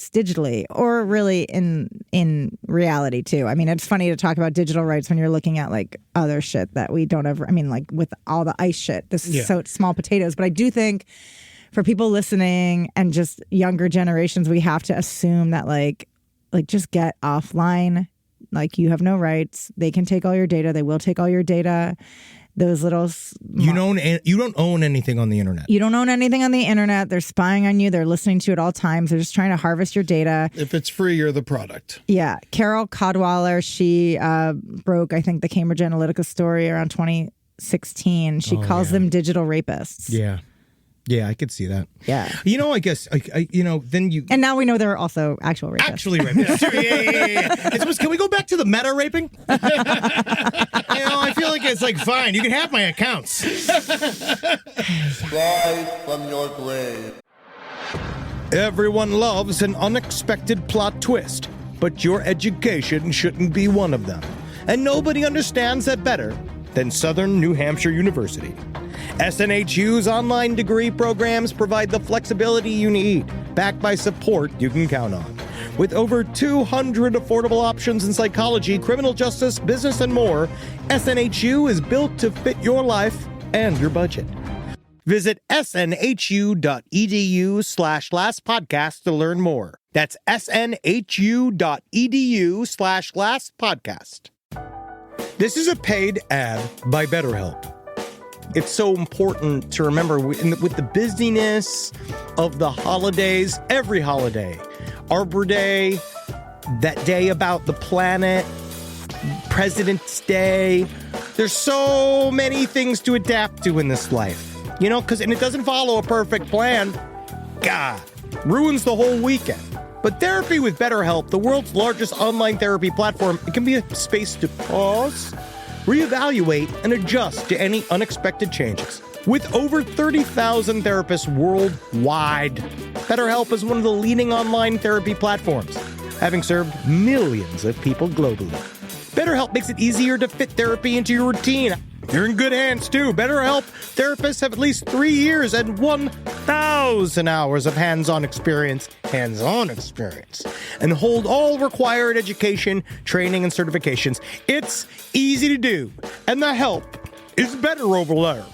S13: digitally, or really in reality too. I mean, it's funny to talk about digital rights when you're looking at like other shit that we don't ever. I mean, like with all the ICE shit, this is so small potatoes. But I do think for people listening and just younger generations, we have to assume that like just get offline. Like, you have no rights. They can take all your data. They will take all your data. Those little
S1: you don't own anything on the internet.
S13: You don't own anything on the internet. They're spying on you. They're listening to you at all times. They're just trying to harvest your data.
S7: If it's free, you're the product.
S13: Yeah. Carol Cadwalladr, she broke, I think, the Cambridge Analytica story around 2016. She calls them digital rapists.
S1: Yeah. Yeah, I could see that.
S13: Yeah.
S1: I guess, then you...
S13: And now we know there are also actual rapists.
S1: Actually rapists. Yeah. Can we go back to the meta raping? I feel like it's like, fine, you can have my accounts.
S9: Rise from your grave.
S1: Everyone loves an unexpected plot twist, but your education shouldn't be one of them. And nobody understands that better than Southern New Hampshire University. SNHU's online degree programs provide the flexibility you need, backed by support you can count on. With over 200 affordable options in psychology, criminal justice, business, and more, SNHU is built to fit your life and your budget. Visit snhu.edu/lastpodcast to learn more. That's snhu.edu/lastpodcast. This is a paid ad by BetterHelp. It's so important to remember with the busyness of the holidays, every holiday, Arbor Day, that day about the planet, President's Day. There's so many things to adapt to in this life, and it doesn't follow a perfect plan. God, ruins the whole weekend. But therapy with BetterHelp, the world's largest online therapy platform, it can be a space to pause, reevaluate, and adjust to any unexpected changes. With over 30,000 therapists worldwide, BetterHelp is one of the leading online therapy platforms, having served millions of people globally. BetterHelp makes it easier to fit therapy into your routine. You're in good hands, too. BetterHelp therapists have at least 3 years and 1,000 hours of hands-on experience, and hold all required education, training, and certifications. It's easy to do, and the help is better over there.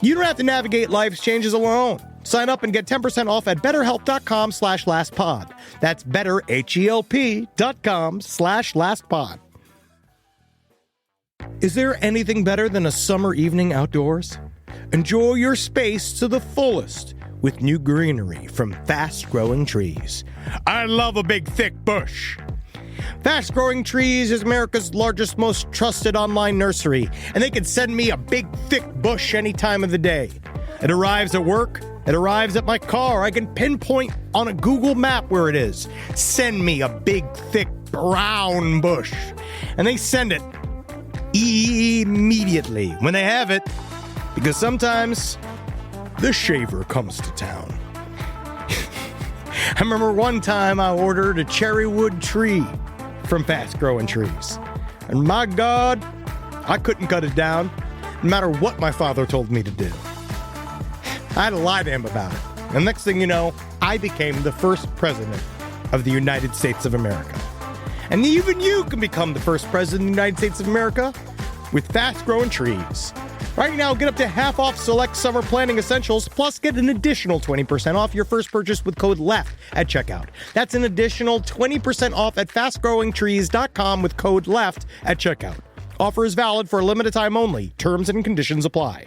S1: You don't have to navigate life's changes alone. Sign up and get 10% off at betterhelp.com/lastpod. That's betterhelp.com/lastpod. Is there anything better than a summer evening outdoors? Enjoy your space to the fullest with new greenery from fast-growing trees. I love a big, thick bush. Fast Growing Trees is America's largest, most trusted online nursery, and they can send me a big, thick bush any time of the day. It arrives at work. It arrives at my car. I can pinpoint on a Google map where it is. Send me a big, thick brown bush. And they send it immediately when they have it, because sometimes the shaver comes to town. I remember one time I ordered a cherry wood tree from Fast Growing Trees. And my God, I couldn't cut it down, no matter what my father told me to do. I had to lie to him about it. And next thing you know, I became the first president of the United States of America. And even you can become the first president of the United States of America with Fast Growing Trees. Right now, get up to half off select summer planting essentials, plus get an additional 20% off your first purchase with code LEFT at checkout. That's an additional 20% off at fastgrowingtrees.com with code LEFT at checkout. Offer is valid for a limited time only. Terms and conditions apply.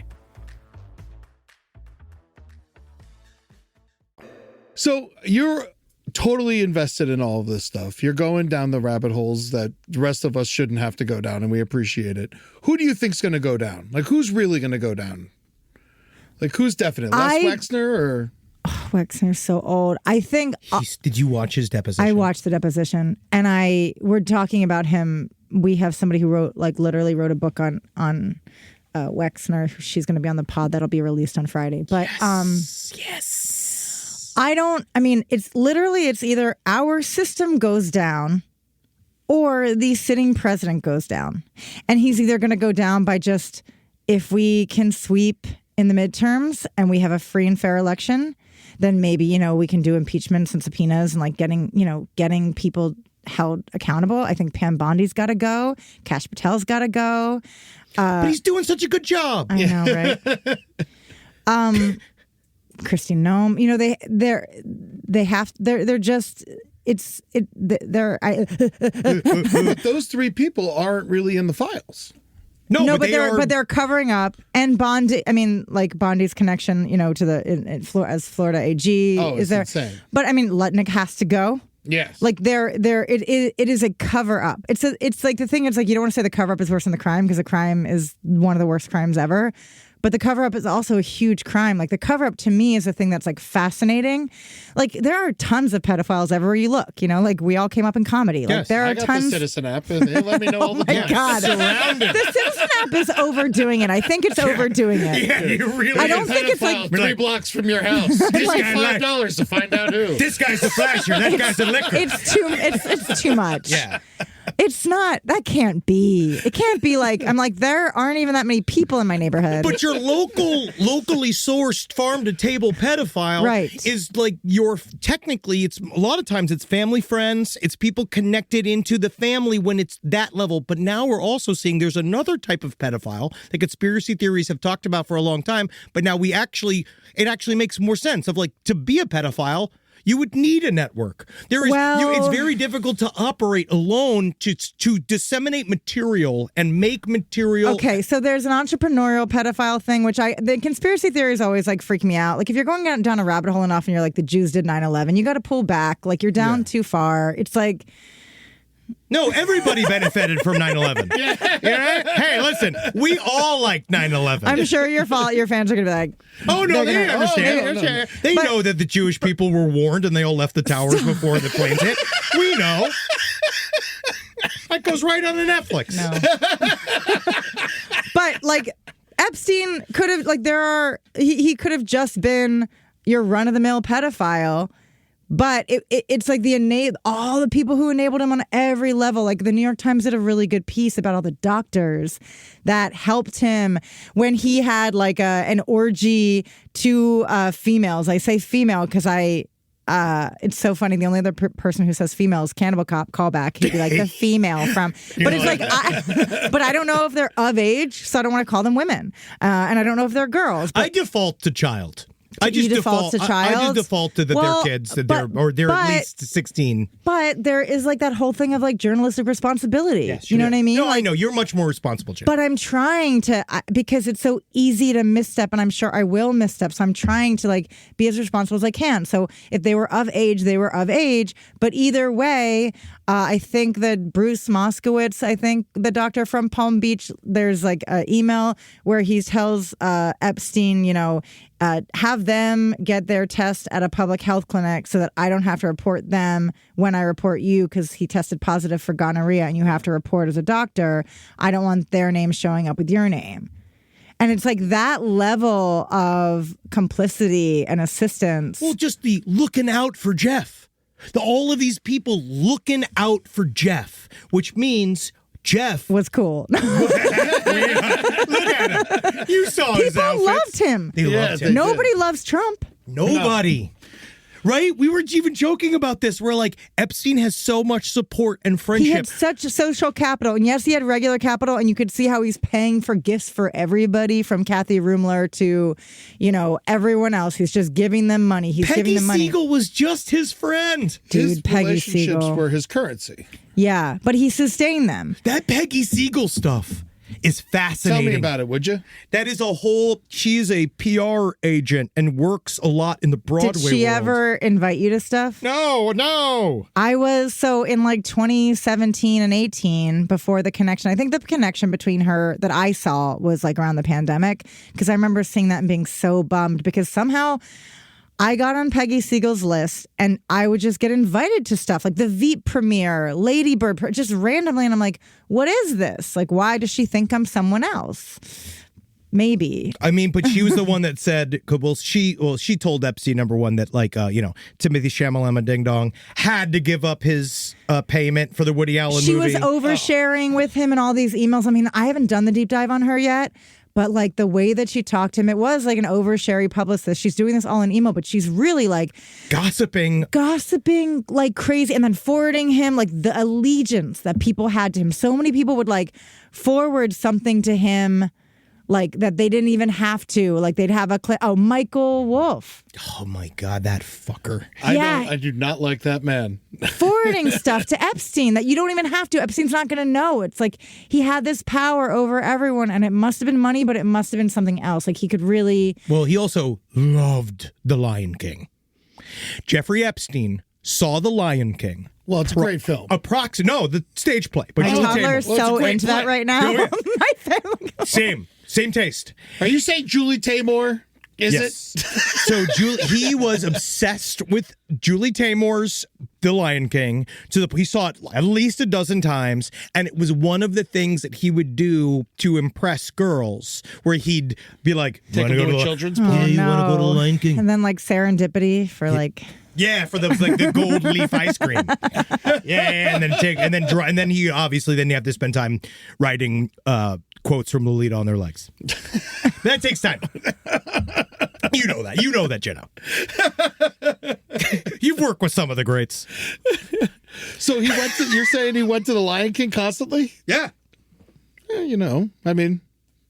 S7: So you're totally invested in all of this stuff. You're going down the rabbit holes that the rest of us shouldn't have to go down, and we appreciate it. Who do you think's going to go down? Like, who's really going to go down? Like, who's definite? Les Wexner or?
S13: Oh, Wexner's so old. I think.
S1: Did you watch his deposition?
S13: I watched the deposition, and we're talking about him. We have somebody who literally wrote a book on Wexner. She's going to be on the pod that'll be released on Friday. But
S1: yes.
S13: It's either our system goes down or the sitting president goes down. And he's either going to go down by just, if we can sweep in the midterms and we have a free and fair election, then maybe, we can do impeachments and subpoenas and like getting people held accountable. I think Pam Bondi's got to go. Kash Patel's got to go.
S1: But he's doing such a good job.
S13: I know, right? Christine Nome,
S7: those three people aren't really in the files.
S13: No, but they're covering up. And Bondi, Bondi's connection, to the as Florida AG is there.
S7: Insane.
S13: But Lutnick has to go.
S7: Yes.
S13: Like it is a cover up. It's like the thing. It's like you don't want to say the cover up is worse than the crime, because the crime is one of the worst crimes ever. But the cover-up is also a huge crime. Like, the cover-up to me is a thing that's, like, fascinating. Like, there are tons of pedophiles everywhere you look, like, we all came up in comedy. Like,
S7: yes,
S13: there are
S7: I got
S13: tons.
S7: The Citizen app, and they let me know all the time.
S13: Oh, my God. The Citizen app is overdoing it. I think it's overdoing it.
S1: Yeah, you really
S13: I don't think it's like
S7: 3 blocks from your house. This guy $5 to find out who.
S1: This guy's a flasher. That guy's a liquor.
S13: It's too much.
S1: Yeah.
S13: It's not. That can't be. It can't be like. I'm like, there aren't even that many people in my neighborhood.
S1: But your locally sourced farm to table pedophile,
S13: right,
S1: is like technically it's a lot of times it's family friends, it's people connected into the family when it's that level. But now we're also seeing there's another type of pedophile that conspiracy theories have talked about for a long time. But now it actually makes more sense of like, to be a pedophile, you would need a network. It's very difficult to operate alone to disseminate material and make material.
S13: Okay, so there's an entrepreneurial pedophile thing, which the conspiracy theories always like freak me out. Like, if you're going down a rabbit hole enough and you're like, the Jews did 9/11, you got to pull back. Like, you're down too far. It's like.
S1: No, everybody benefited from 9/11. Yeah. Hey, listen, we all like 9/11.
S13: I'm sure your fans are going to be like,
S1: oh, no, they understand. They know that the Jewish people were warned and they all left the towers before the planes hit. We know. That goes right on the Netflix.
S13: No. But, like, Epstein could have, he could have just been your run-of-the-mill pedophile. But it's like all the people who enabled him on every level. Like, the New York Times did a really good piece about all the doctors that helped him when he had like an orgy to females. I say female because it's so funny. The only other person who says female is Cannibal Cop callback. He'd be like the female from, but it's like, but I don't know if they're of age, so I don't want to call them women, and I don't know if they're girls. But
S1: I default to child. I just
S13: default to child.
S1: I just default to they're kids, they're at least 16.
S13: But there is like that whole thing of like journalistic responsibility.
S1: Yes,
S13: you know what I mean?
S1: No,
S13: like,
S1: I know you're much more responsible, Jen.
S13: But I'm trying to because it's so easy to misstep, and I'm sure I will misstep. So I'm trying to like be as responsible as I can. So if they were of age, they were of age. But either way, I think that Bruce Moskowitz, I think the doctor from Palm Beach, there's like an email where he tells Epstein, have them get their test at a public health clinic so that I don't have to report them when I report you because he tested positive for gonorrhea and you have to report as a doctor. I don't want their name showing up with your name. And it's like that level of complicity and assistance.
S1: Well, just the looking out for Jeff. All of these people looking out for Jeff, which means Jeff
S13: was cool.
S1: Look at him. You saw his outfits.
S13: People loved him.
S1: They loved him.
S13: Nobody loves Trump.
S1: Nobody. Right? We were even joking about this. We're like, Epstein has so much support and friendship.
S13: He had such a social capital. And yes, he had regular capital. And you could see how he's paying for gifts for everybody from Kathy Rumler to, everyone else. He's just giving them money. He's giving them money.
S1: Peggy Siegel was just his friend.
S13: Dude,
S7: his
S13: Peggy
S7: relationships
S13: Siegel
S7: were his currency.
S13: Yeah, but he sustained them.
S1: That Peggy Siegel stuff is fascinating.
S7: Tell me about it, would you?
S1: That is she is a PR agent and works a lot in the Broadway
S13: Did she
S1: world.
S13: ever invite you to stuff?
S1: No.
S13: I was, so in like 2017 and 18, before the connection, I think the connection between her that I saw was like around the pandemic, because I remember seeing that and being so bummed because somehow I got on Peggy Siegel's list and I would just get invited to stuff like the Veep premiere, Lady Bird, just randomly. And I'm like, what is this? Like, why does she think I'm someone else? Maybe.
S1: I mean, but she was the one that said, she told Epstein, number one, that Timothy Chalamet Ding Dong had to give up his payment for the Woody Allen movie.
S13: She was oversharing with him and all these emails. I mean, I haven't done the deep dive on her yet. But like the way that she talked to him, it was like an oversharing publicist. She's doing this all in email, but she's really like
S1: gossiping
S13: like crazy, and then forwarding him like the allegiance that people had to him. So many people would like forward something to him like that they didn't even have to. Like they'd have a clip. Oh, Michael Wolff.
S1: Oh my God, that fucker.
S7: I do not like that man.
S13: Forwarding stuff to Epstein that you don't even have to. Epstein's not going to know. It's like he had this power over everyone, and it must have been money, but it must have been something else. Like he could really.
S1: Well, he also loved The Lion King. Jeffrey Epstein saw The Lion King.
S7: Well, it's a great film.
S1: No, the stage play. But
S13: my toddler's so into that right now.
S1: Oh, yeah.
S13: My family.
S1: Same taste.
S7: Are you saying Julie Taymor? Is
S1: it? So he was obsessed with Julie Taymor's The Lion King he saw it at least a dozen times, and it was one of the things that he would do to impress girls, where he'd be like,
S7: take them to a children's play.
S1: Yeah, you want to go to The Lion King?
S13: And then like serendipity for like.
S1: Yeah, for the gold leaf ice cream. Yeah, and then you have to spend time writing quotes from Lolita on their legs. That takes time. You know that, Jena. You've worked with some of the greats.
S7: So you're saying he went to the Lion King constantly?
S1: Yeah.
S7: I mean,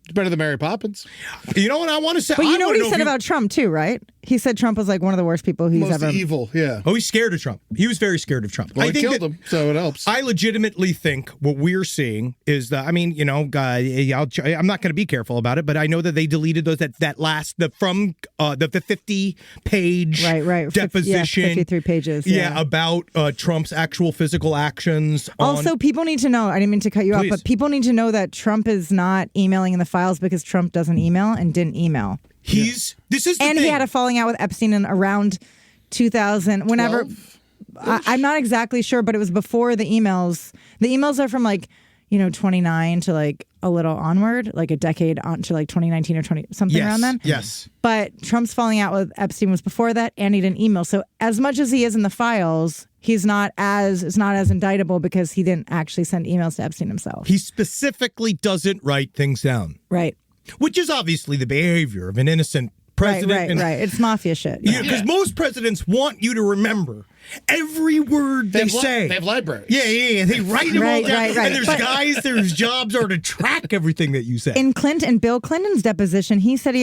S7: it's better than Mary Poppins.
S1: You know what I want to say?
S13: But you know what he said about Trump too, right? He said Trump was like one of the worst people he's
S7: Most
S13: ever.
S7: evil, yeah.
S1: Oh, he's scared of Trump. He was very scared of Trump.
S7: Well,
S1: I think
S7: killed him, so it helps.
S1: I legitimately think what we're seeing is that, I mean, I'm not going to be careful about it, but I know that they deleted those the 50-page deposition.
S13: 53 pages.
S1: Yeah, about Trump's actual physical actions.
S13: Also, people need to know, I didn't mean to cut you off, but people need to know that Trump is not emailing in the files because Trump doesn't email and didn't email.
S1: This is the
S13: and
S1: thing.
S13: He had a falling out with Epstein in around 2000, whenever. I'm not exactly sure, but it was before the emails. The emails are from 29 to like a little onward, like a decade on to like 2019 or 20 something around then.
S1: Yes.
S13: But Trump's falling out with Epstein was before that, and he didn't email. So as much as he is in the files, it's not as indictable because he didn't actually send emails to Epstein himself.
S1: He specifically doesn't write things down.
S13: Right.
S1: Which is obviously the behavior of an innocent president.
S13: Right. It's mafia shit.
S1: Yeah, because most presidents want you to remember every word they say.
S7: They have libraries.
S1: Yeah. They write them all down.
S13: Right.
S1: And there's guys whose jobs are to track everything that you say.
S13: In Bill Clinton's deposition, he said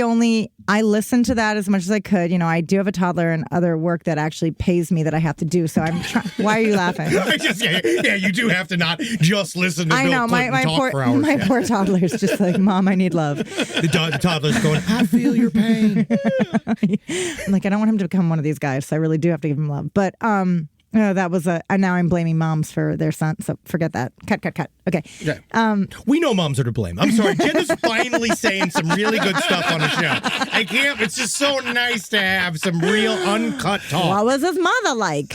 S13: I listened to that as much as I could. I do have a toddler and other work that actually pays me that I have to do. So I'm trying. Why are you laughing?
S1: You do have to not just listen to Bill Clinton talk for hours.
S13: My poor toddler's just like, Mom, I need love.
S1: The toddler's going, I feel your pain.
S13: I'm like, I don't want him to become one of these guys, so I really do have to give him love. But Oh, that was now I'm blaming moms for their son, so forget that. Cut. Okay.
S1: We know moms are to blame. I'm sorry. Jenna's finally saying some really good stuff on the show. I can't. It's just so nice to have some real uncut talk.
S13: What was his mother like?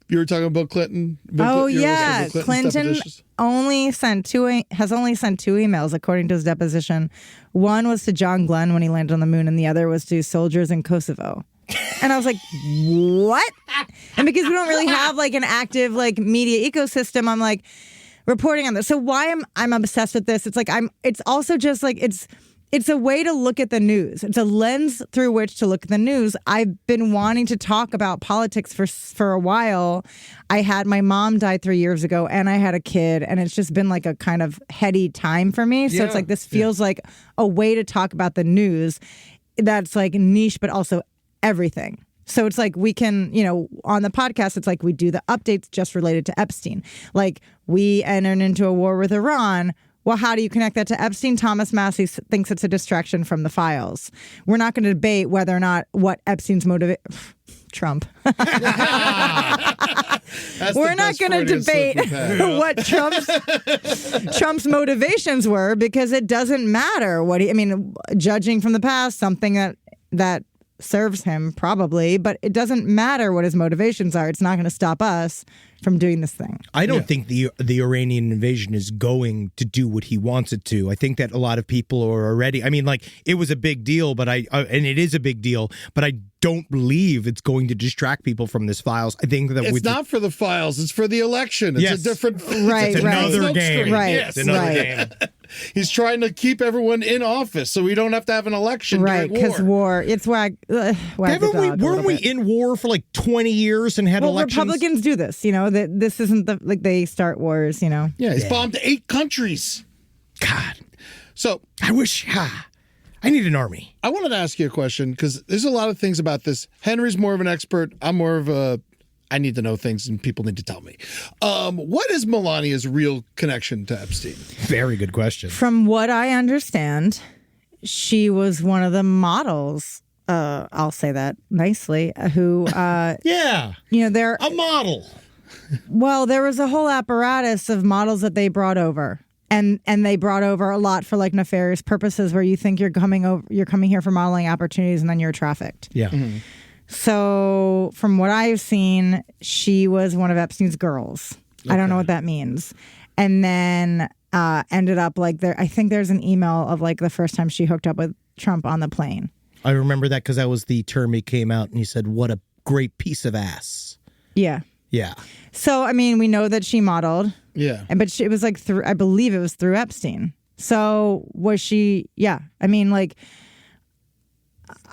S7: You were talking about Clinton?
S13: Clinton has only sent two emails according to his deposition. One was to John Glenn when he landed on the moon, and the other was to soldiers in Kosovo. And I was like, what? And because we don't really have like an active like media ecosystem, I'm like reporting on this. So why I'm obsessed with this? It's like it's also just like it's a way to look at the news. It's a lens through which to look at the news. I've been wanting to talk about politics for a while. My mom died 3 years ago, and I had a kid, and it's just been like a kind of heady time for me. So it's like this feels like a way to talk about the news that's like niche, but also everything. So it's like we can, on the podcast, it's like we do the updates just related to Epstein. Like we entered into a war with Iran. Well, how do you connect that to Epstein? Thomas Massey thinks it's a distraction from the files. We're not going to debate whether or not what Epstein's Trump. We're not going to debate what Trump's motivations were, because it doesn't matter judging from the past, something that serves him probably, but it doesn't matter what his motivations are. It's not going to stop us from doing this thing.
S1: I don't think the Iranian invasion is going to do what he wants it to. I think that a lot of people are already. It was a big deal, but and it is a big deal, but I don't believe it's going to distract people from this files. I think that
S7: it's not for the files; it's for the election. It's a different,
S13: right?
S1: It's another game,
S13: right?
S1: Yes, another game.
S7: He's trying to keep everyone in office so we don't have to have an election.
S13: Right, because war. It's
S1: weren't we in war for like 20 years and had elections?
S13: Republicans do this. This isn't they start wars.
S7: Yeah, he's bombed 8 countries.
S1: God.
S7: So
S1: I wish. I need an army.
S7: I wanted to ask you a question because there's a lot of things about this. Henry's more of an expert. I'm more of I need to know things and people need to tell me. What is Melania's real connection to Epstein?
S1: Very good question.
S13: From what I understand, she was one of the models. I'll say that nicely. Who? They're
S1: a model.
S13: Well, there was a whole apparatus of models that they brought over. And they brought over a lot for like nefarious purposes, where you think you're coming here for modeling opportunities, and then you're trafficked.
S1: Yeah.
S7: Mm-hmm.
S13: So from what I've seen, she was one of Epstein's girls. Okay. I don't know what that means. And then ended up like there. I think there's an email of like the first time she hooked up with Trump on the plane.
S1: I remember that because that was the term he came out and he said, "What a great piece of ass."
S13: Yeah.
S1: Yeah.
S13: So we know that she modeled.
S7: Yeah.
S13: But it was like I believe it was through Epstein. So was she? Yeah.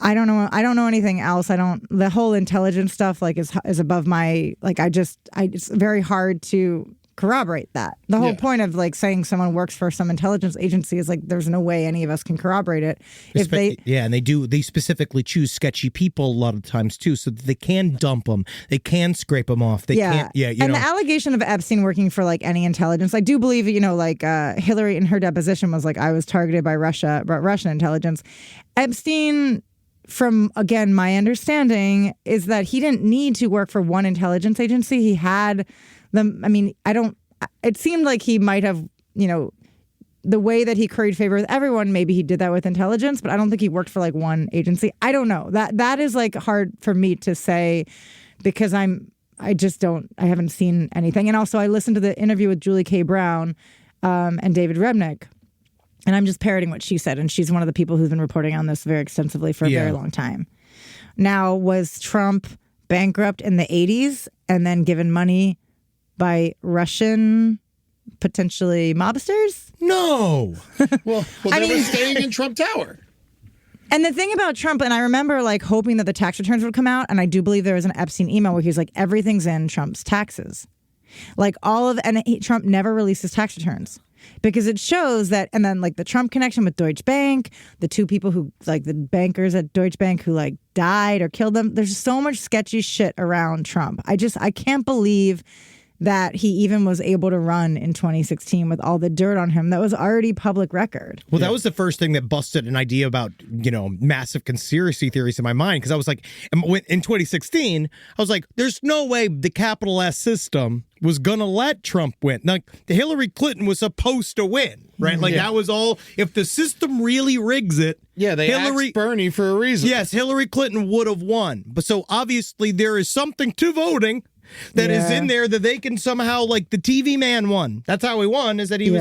S13: I don't know. I don't know anything else. The whole intelligence stuff like is above my, like, it's very hard to corroborate that. The whole point of like saying someone works for some intelligence agency is like, there's no way any of us can corroborate it.
S1: And they specifically choose sketchy people a lot of times too, so that they can dump them, they can scrape them off. The
S13: allegation of Epstein working for like any intelligence, I do believe, Hillary in her deposition was like, I was targeted by Russian intelligence. Epstein, from, again, my understanding is that he didn't need to work for one intelligence agency. He had them. It seemed like he might have, the way that he curried favor with everyone, maybe he did that with intelligence, but I don't think he worked for like one agency. I don't know. That is like hard for me to say because I haven't seen anything. And also I listened to the interview with Julie K. Brown and David Rebnick. And I'm just parroting what she said. And she's one of the people who's been reporting on this very extensively for a very long time. Now, was Trump bankrupt in the 80s and then given money by potentially mobsters?
S1: No.
S7: Well, they were staying in Trump Tower.
S13: And the thing about Trump, and I remember like hoping that the tax returns would come out. And I do believe there was an Epstein email where he's like, everything's in Trump's taxes. Like Trump never released his tax returns. Because it shows that, and then like the Trump connection with Deutsche Bank, the two people who, like the bankers at Deutsche Bank who like died or killed them. There's so much sketchy shit around Trump. I can't believe that he even was able to run in 2016 with all the dirt on him that was already public record.
S1: Well, that was the first thing that busted an idea about, massive conspiracy theories in my mind. Because I was like, in 2016, I was like, there's no way the capital S system was going to let Trump win. Like, Hillary Clinton was supposed to win, right? Like, that was all. If the system really rigs it.
S7: Yeah, they axed Bernie for a reason.
S1: Yes, Hillary Clinton would have won. But so obviously there is something to voting that is in there that they can somehow, like the TV man won. That's how he won, is that he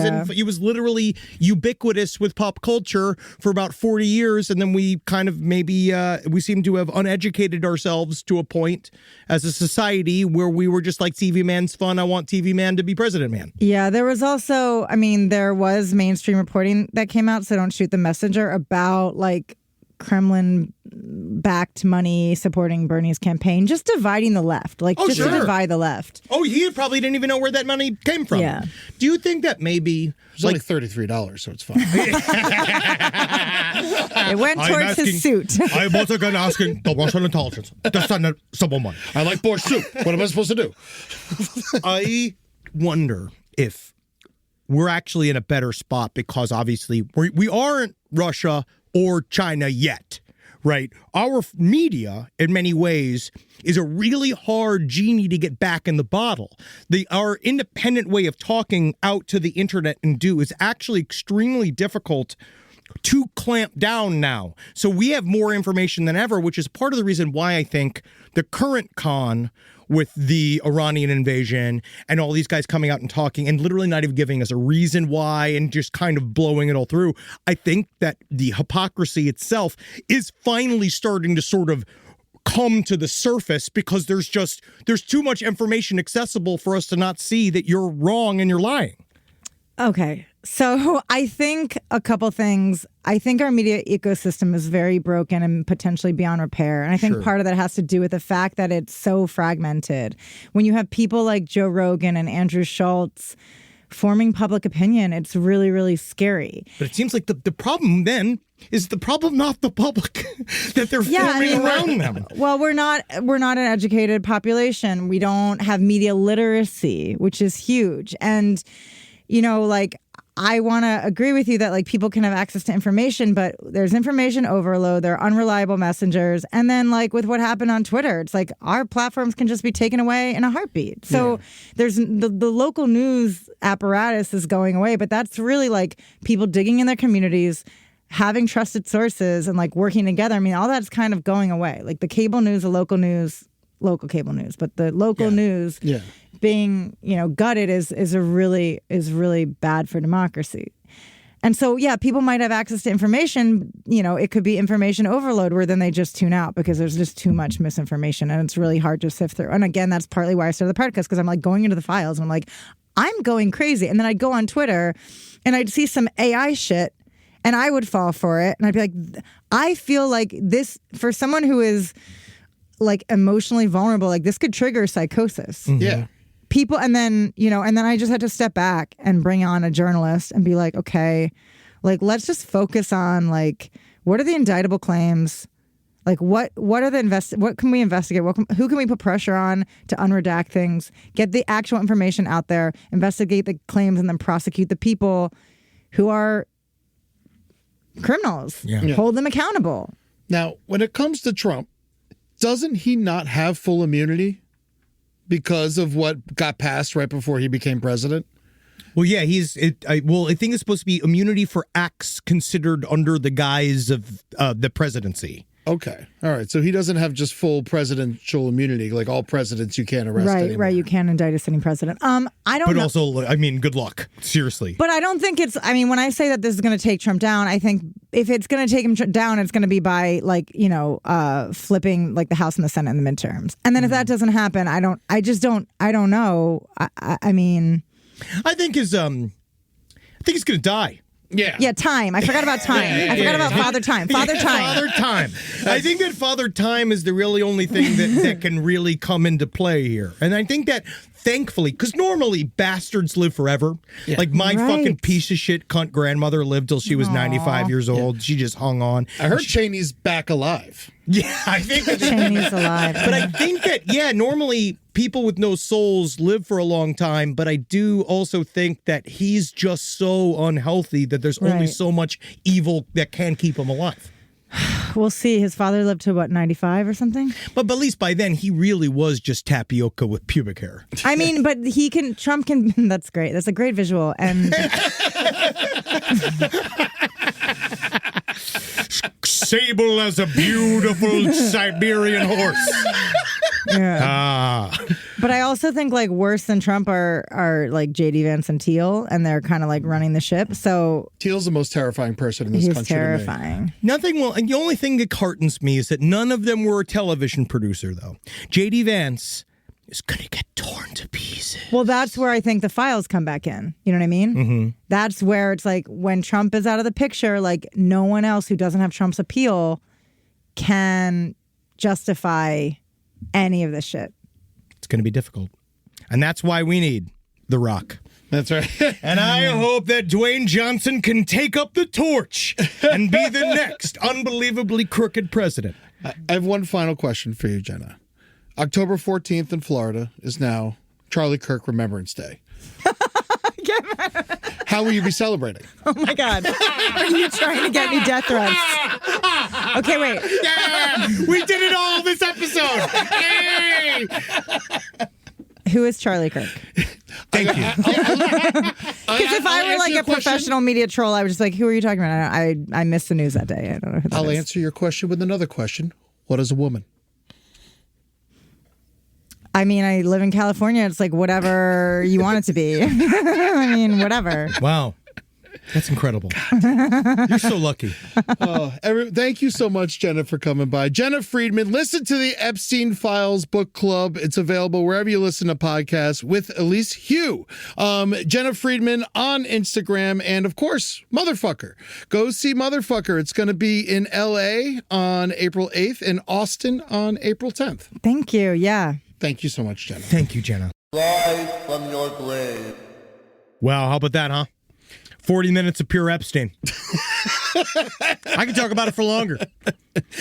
S1: was literally ubiquitous with pop culture for about 40 years. And then we kind of we seem to have uneducated ourselves to a point as a society where we were just like, TV man's fun. I want TV man to be president man.
S13: Yeah, there was also, there was mainstream reporting that came out, so don't shoot the messenger, about like Kremlin-backed money supporting Bernie's campaign, just dividing the left, to divide the left.
S1: Oh, he probably didn't even know where that money came from.
S13: Yeah.
S1: Do you think that maybe...
S7: It's only $33, so it's fine.
S13: It went towards his suit.
S1: I'm also going to ask the Russian intelligence. That's not someone.
S7: I like borscht soup. What am I supposed to do?
S1: I wonder if we're actually in a better spot because obviously we aren't Russia or China yet, right? Our media, in many ways, is a really hard genie to get back in the bottle. Our independent way of talking out to the internet and do is actually extremely difficult to clamp down now. So we have more information than ever, which is part of the reason why I think the current con with the Iranian invasion and all these guys coming out and talking and literally not even giving us a reason why and just kind of blowing it all through. I think that the hypocrisy itself is finally starting to sort of come to the surface because there's too much information accessible for us to not see that you're wrong and you're lying.
S13: Okay. So I think a couple things. I think our media ecosystem is very broken and potentially beyond repair. And I think part of that has to do with the fact that it's so fragmented. When you have people like Joe Rogan and Andrew Schultz forming public opinion, it's really, really scary.
S1: But it seems like the problem then is the problem not the public that they're forming around them.
S13: Well, we're not an educated population. We don't have media literacy, which is huge. And I want to agree with you that people can have access to information, but there's information overload. There are unreliable messengers. And then with what happened on Twitter, it's like our platforms can just be taken away in a heartbeat. So there's the local news apparatus is going away, but that's really people digging in their communities, having trusted sources and working together. All that's kind of going away. The cable news, the local cable news, but the local news being, gutted is really bad for democracy. And so, people might have access to information, it could be information overload where then they just tune out because there's just too much misinformation and it's really hard to sift through. And again, that's partly why I started the podcast, because I'm going into the files and I'm going crazy. And then I'd go on Twitter and I'd see some AI shit and I would fall for it. And I'd be like, I feel like this, for someone who is emotionally vulnerable, this could trigger psychosis.
S7: Mm-hmm. Yeah.
S13: People, and then I just had to step back and bring on a journalist and be like, okay, let's just focus on what are the indictable claims? What are the what can we investigate? Who can we put pressure on to unredact things? Get the actual information out there, investigate the claims, and then prosecute the people who are criminals.
S7: Yeah.
S13: Hold them accountable.
S7: Now, when it comes to Trump, doesn't he not have full immunity because of what got passed right before he became president?
S1: Well, yeah, I think it's supposed to be immunity for acts considered under the guise of the presidency.
S7: Okay. All right. So he doesn't have just full presidential immunity, like all presidents you can't arrest anymore.
S13: Right. You can't indict a sitting president. I don't know.
S1: But also, good luck. Seriously.
S13: But I don't think it's, when I say that this is going to take Trump down, I think if it's going to take him down, it's going to be by flipping the House and the Senate in the midterms. And then if that doesn't happen, I don't know.
S1: I think he's going to die.
S13: Yeah, time. I forgot about time. I forgot about Father Time. Father
S1: Time. I think that Father Time is the really only thing that can really come into play here. And I think that thankfully, because normally bastards live forever.
S7: Yeah.
S1: Like my
S13: Right.
S1: fucking piece of shit cunt grandmother lived till she was 95 years old. She just hung on.
S7: I heard Cheney's back alive.
S1: Yeah, I think that
S13: Cheney's alive.
S1: But I think that, yeah, normally people with no souls live for a long time, but I do also think that he's just so unhealthy that there's only
S13: Right.
S1: so much evil that can keep him alive.
S13: We'll see. His father lived to, what, 95 or something?
S1: But at least by then, he really was just tapioca with pubic hair.
S13: I mean, but Trump can, that's great. That's a great visual. And
S1: Sable as a beautiful Siberian horse.
S13: yeah. But I also think like worse than Trump are like JD Vance and Teal, and they're kind of like running the ship. So
S7: Teal's the most terrifying person in this
S13: he's
S7: country.
S13: terrifying.
S1: Nothing will, and the only thing that heartens me is that none of them were a television producer, though. JD Vance is going to get torn to pieces.
S13: Well, that's where I think the files come back in. You know what I mean?
S1: Mm-hmm.
S13: That's where it's like when Trump is out of the picture, like no one else who doesn't have Trump's appeal can justify any of this shit.
S1: It's going to be difficult. And that's why we need The Rock.
S7: That's right.
S1: And I hope that Dwayne Johnson can take up the torch and be the next unbelievably crooked president.
S7: I have one final question for you, Jenna. October 14th in Florida is now Charlie Kirk Remembrance Day. How will you be celebrating?
S13: Oh my God. Are you trying to get me death threats? Okay, wait.
S1: Yeah, we did it all this episode. Hey!
S13: Who is Charlie Kirk?
S1: Thank you.
S13: Because if I were like a professional media troll, I was just like, who are you talking about? I missed the news that day. I don't know who that
S7: I'll
S13: is.
S7: answer your question with another question. What is a woman?
S13: I mean, I live in California. It's like whatever you want it to be. I mean, whatever.
S1: Wow. That's incredible. You're so lucky.
S7: Thank you so much, Jenna, for coming by. Jenna Friedman, listen to the Epstein Files book club. It's available wherever you listen to podcasts with Elise Hugh. Jenna Friedman on Instagram, and of course, Motherfucker. Go see Motherfucker. It's going to be in LA on April 8th and Austin on April 10th.
S13: Thank you. Yeah.
S7: Thank you so much, Jenna.
S1: Thank you, Jenna.
S9: Live from your grave.
S1: Wow, how about that, huh? 40 minutes of pure Epstein. I could talk about it for longer.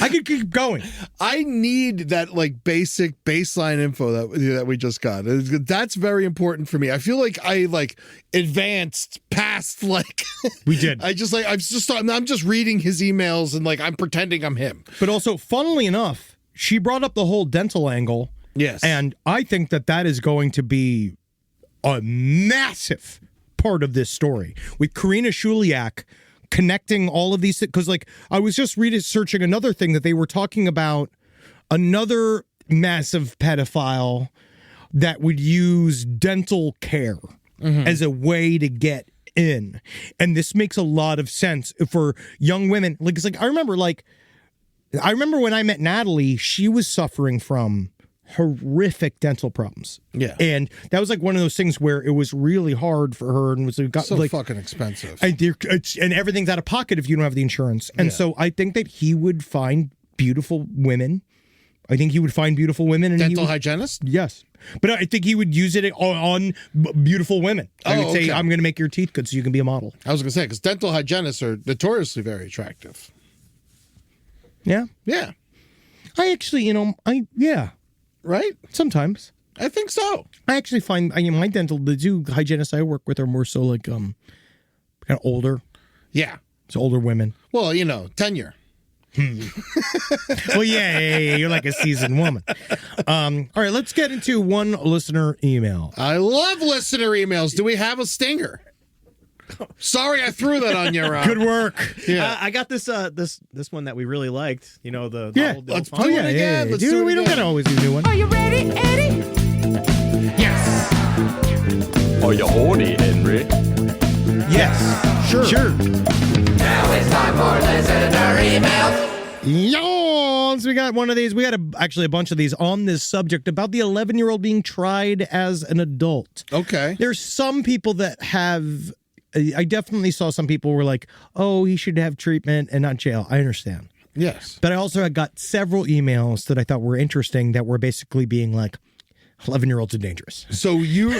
S1: I could keep going.
S7: I need that like basic baseline info that we just got. That's very important for me. I feel like I like advanced past like
S1: we did.
S7: I'm just reading his emails and like I'm pretending I'm him.
S1: But also, funnily enough, she brought up the whole dental angle.
S7: Yes.
S1: And I think that is going to be a massive part of this story with Karina Shuliak connecting all of these, because like I was just researching another thing that they were talking about, another massive pedophile that would use dental care as a way to get in. And this makes a lot of sense for young women. Like it's like I remember when I met Natalie, she was suffering from horrific dental problems.
S7: Yeah.
S1: And that was like one of those things where it was really hard for her and was got
S7: so
S1: like
S7: fucking expensive.
S1: And everything's out of pocket if you don't have the insurance. And so I think that he would find beautiful women. I think he would find beautiful women. And
S7: dental hygienist?
S1: Yes. But I think he would use it on beautiful women. I would say, I'm going to make your teeth good so you can be a model.
S7: I was going to say, because dental hygienists are notoriously very attractive.
S1: Yeah.
S7: Yeah.
S1: I actually, yeah.
S7: Right?
S1: Sometimes.
S7: I think so.
S1: I actually find the two hygienists I work with are more so like kind of older.
S7: Yeah.
S1: It's older women.
S7: Well, tenure.
S1: Well, yeah, you're like a seasoned woman. All right, let's get into one listener email.
S7: I love listener emails. Do we have a stinger? Sorry, I threw that on your.
S1: Good work.
S8: Yeah, I got this this one that we really liked. The old
S7: let's do it again. Let's do it
S1: we don't gotta always do a new one.
S12: Are you ready, Eddie?
S7: Yes.
S11: Are you horny, Henry?
S1: Yes. Sure.
S9: Now it's time for listener email.
S1: Yawns. We got one of these. We got actually a bunch of these on this subject about the 11-year-old being tried as an adult.
S7: Okay.
S1: There's some people that have. I definitely saw some people were like, oh, he should have treatment and not jail. I understand.
S7: Yes.
S1: But I also got several emails that I thought were interesting that were basically being like, 11-year-olds are dangerous.
S7: So are you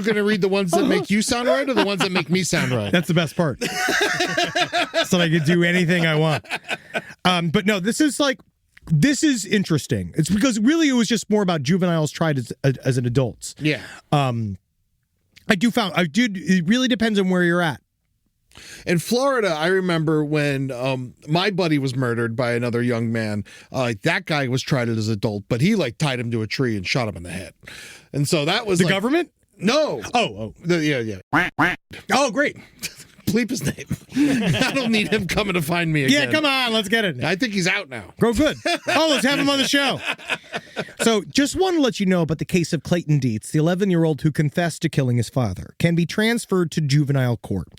S7: going to read the ones that make you sound right or the ones that make me sound right?
S1: That's the best part. So I can do anything I want. But no, this is interesting. It's because really it was just more about juveniles tried as an adults.
S7: Yeah.
S1: It really depends on where you're at.
S7: In Florida, I remember when my buddy was murdered by another young man. That guy was tried as an adult, but he tied him to a tree and shot him in the head. And so that was
S1: the government?
S7: No.
S1: Oh.
S7: Yeah.
S1: Oh, great.
S7: Bleep his name. I don't need him coming to find me again.
S1: Yeah, come on, let's get it.
S7: I think he's out now.
S1: Go good. Oh, let's have him on the show. So just want to let you know about the case of Clayton Dietz, the 11-year-old who confessed to killing his father, can be transferred to juvenile court.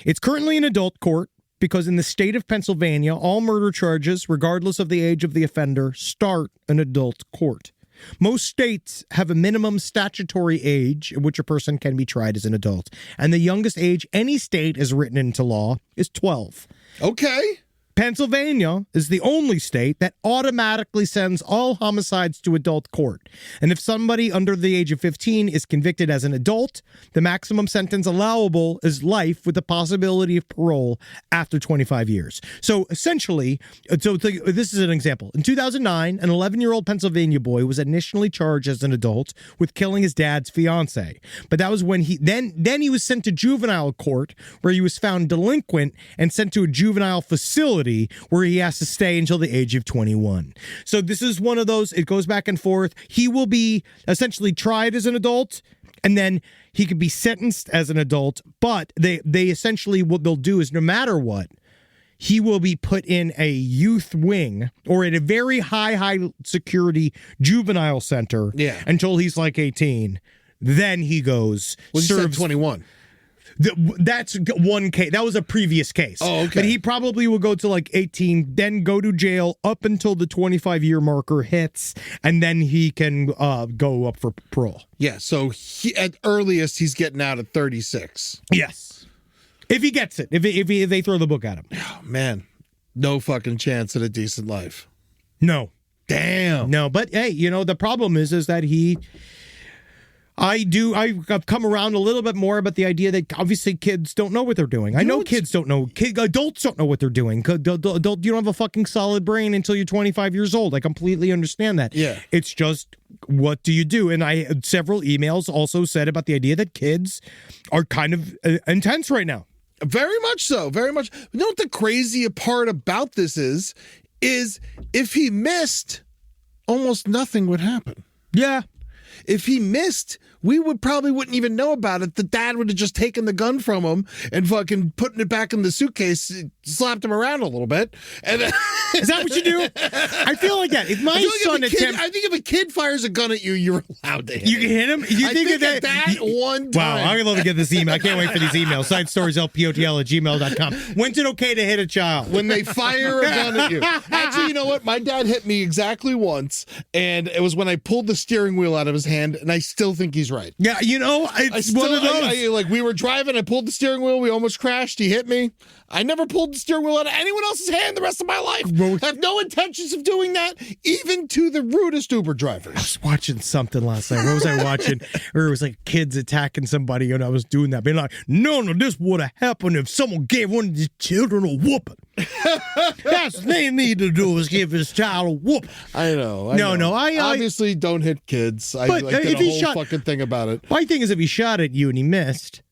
S1: It's currently an adult court because in the state of Pennsylvania, all murder charges, regardless of the age of the offender, start an adult court. Most states have a minimum statutory age at which a person can be tried as an adult, and the youngest age any state has written into law is 12.
S7: Okay.
S1: Pennsylvania is the only state that automatically sends all homicides to adult court. And if somebody under the age of 15 is convicted as an adult, the maximum sentence allowable is life with the possibility of parole after 25 years. So essentially, this is an example. In 2009, an 11-year-old Pennsylvania boy was initially charged as an adult with killing his dad's fiance. But that was when he he was sent to juvenile court where he was found delinquent and sent to a juvenile facility where he has to stay until the age of 21. So this is one of those, it goes back and forth. He will be essentially tried as an adult, and then he could be sentenced as an adult, but they essentially, what they'll do is no matter what, he will be put in a youth wing or at a very high security juvenile center until he's 18. Then he goes,
S7: serves 21.
S1: That's one case. That was a previous case.
S7: Oh, okay.
S1: But he probably will go to 18, then go to jail up until the 25-year marker hits, and then he can go up for parole.
S7: Yeah, so at earliest, he's getting out at 36.
S1: Yes. If he gets it. If they throw the book at him.
S7: Oh, man. No fucking chance at a decent life.
S1: No.
S7: Damn.
S1: No, but hey, the problem is that I've come around a little bit more about the idea that obviously kids don't know what they're doing. I know kids don't know. Adults don't know what they're doing. You don't have a fucking solid brain until you're 25 years old. I completely understand that.
S7: Yeah.
S1: It's just, what do you do? And I had several emails also said about the idea that kids are kind of intense right now.
S7: Very much so. Very much. You know what the crazy part about this is if he missed, almost nothing would happen.
S1: Yeah.
S7: If he missed, we wouldn't even know about it. The dad would have just taken the gun from him and fucking putting it back in the suitcase, slapped him around a little bit. And
S1: is that what you do? I feel like that. If my son
S7: I think if a kid fires a gun at you, you're allowed to hit him.
S1: You can hit him? You think
S7: at that one time.
S1: Wow, I'm going to get this email. I can't wait for these emails. SideStoriesLPOTL@gmail.com. When's it okay to hit a child?
S7: When they fire a gun at you. Actually, you know what? My dad hit me exactly once, and it was when I pulled the steering wheel out of his hand, and I still think he's right.
S1: Yeah, it's one of those.
S7: We were driving, I pulled the steering wheel, we almost crashed, he hit me. I never pulled the steering wheel out of anyone else's hand the rest of my life. I have no intentions of doing that, even to the rudest Uber drivers.
S1: I was watching something last night. What was I watching? Or it was kids attacking somebody, and I was doing that. Being like, no, this would have happened if someone gave one of the children a whooping. That's what they need to do is give his child a whoop.
S7: I know.
S1: I
S7: obviously don't hit kids. I did a whole fucking thing about it.
S1: My thing is, if he shot at you and he missed,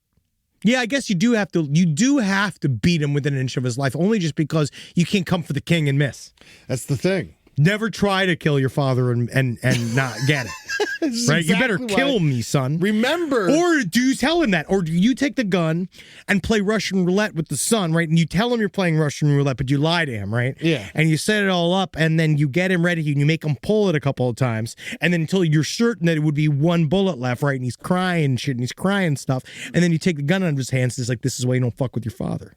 S1: yeah, I guess you do have to beat him within an inch of his life, only just because you can't come for the king and miss.
S7: That's the thing.
S1: Never try to kill your father and not get it. Right?
S7: Exactly,
S1: you better kill me, son.
S7: Remember.
S1: Or do you tell him that? Or do you take the gun and play Russian roulette with the son, right? And you tell him you're playing Russian roulette, but you lie to him, right?
S7: Yeah.
S1: And you set it all up, and then you get him ready, and you make him pull it a couple of times, and then until you're certain that it would be one bullet left, right? And he's crying and shit, and he's crying stuff, and then you take the gun out of his hands, and it's like, this is why you don't fuck with your father.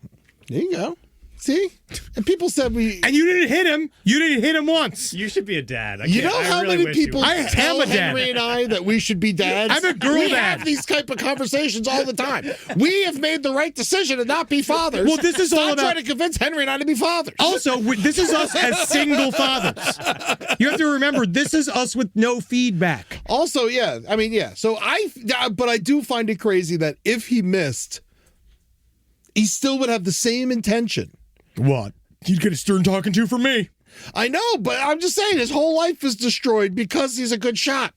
S7: There you go. See? And people said
S1: And you didn't hit him. You didn't hit him once.
S8: You should be a dad.
S7: You know how many people tell
S1: am a dad.
S7: Henry and I that we should be dads?
S1: I'm a girl
S7: we
S1: dad.
S7: have these type of conversations all the time. We have made the right decision to not be fathers.
S1: Well, this is all about
S7: trying to convince Henry and I to be fathers.
S1: Also, this is us as single fathers. You have to remember, this is us with no feedback.
S7: Also, yeah. I mean, yeah. So but I do find it crazy that if he missed, he still would have the same intention.
S1: What? He'd get a stern talking to from me.
S7: I know, but I'm just saying his whole life is destroyed because he's a good shot.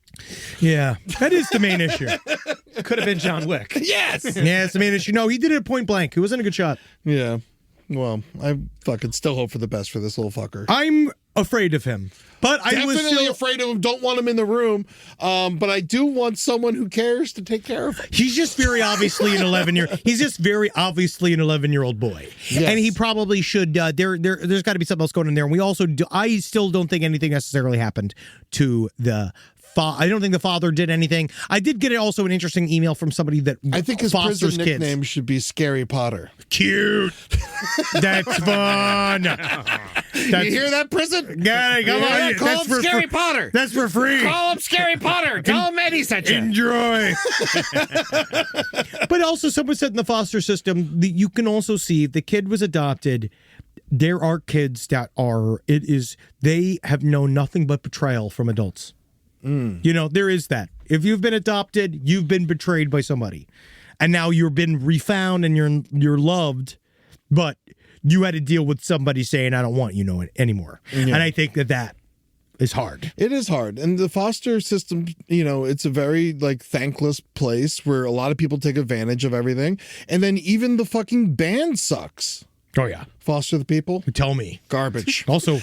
S1: Yeah, that is the main issue.
S8: Could have been John Wick.
S7: Yes.
S1: Yeah, it's the main issue. No, he did it at point blank. He wasn't a good shot.
S7: Yeah. Well, I fucking still hope for the best for this little fucker.
S1: I'm afraid of him. But I was
S7: definitely
S1: still
S7: afraid of him. Don't want him in the room. But I do want someone who cares to take care of him.
S1: He's just very obviously an 11-year-old boy,
S7: Yes.
S1: and he probably should. There's got to be something else going on there. And we also I still don't think anything necessarily happened to the. I don't think the father did anything. I did get also an interesting email from somebody that
S7: I think his
S1: fosters
S7: prison
S1: kids.
S7: nickname should be Scary Potter.
S1: Cute. That's fun.
S7: You hear that, prison?
S1: Yeah, come on.
S7: Call him Scary Potter.
S1: That's for free.
S7: Call him Scary Potter. Tell him Eddie sent you.
S1: Enjoy. But also, someone said in the foster system that you can also see if the kid was adopted. There are kids that they have known nothing but betrayal from adults. You know, there is that. If you've been adopted, you've been betrayed by somebody. And now you've been refound and you're loved, but you had to deal with somebody saying, I don't want you anymore. Yeah. And I think that is hard.
S7: It is hard. And the foster system, it's a very thankless place where a lot of people take advantage of everything. And then even the fucking band sucks.
S1: Oh, yeah.
S7: Foster the people?
S1: Tell me.
S7: Garbage.
S1: Also,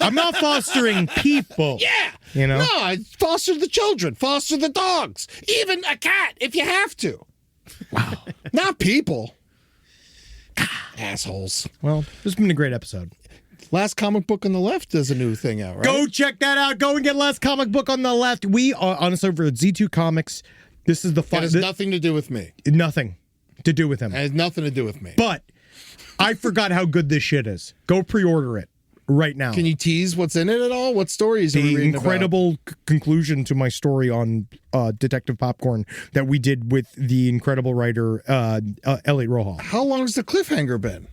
S1: I'm not fostering people.
S7: Yeah.
S1: No,
S7: I foster the children. Foster the dogs. Even a cat if you have to.
S1: Wow.
S7: Not people. Assholes.
S1: Well, this has been a great episode.
S7: Last Comic Book on the Left is a new thing out, right?
S1: Go check that out. Go and get Last Comic Book on the Left. We are, honestly, over at Z2 Comics. This is the fun.
S7: It has nothing to do with me.
S1: Nothing to do with him.
S7: It has nothing to do with me.
S1: But I forgot how good this shit is. Go pre-order it right now.
S7: Can you tease what's in it at all? What stories are we reading about?
S1: The incredible conclusion to my story on Detective Popcorn that we did with the incredible writer Elliot Rojas.
S7: How long has the cliffhanger been?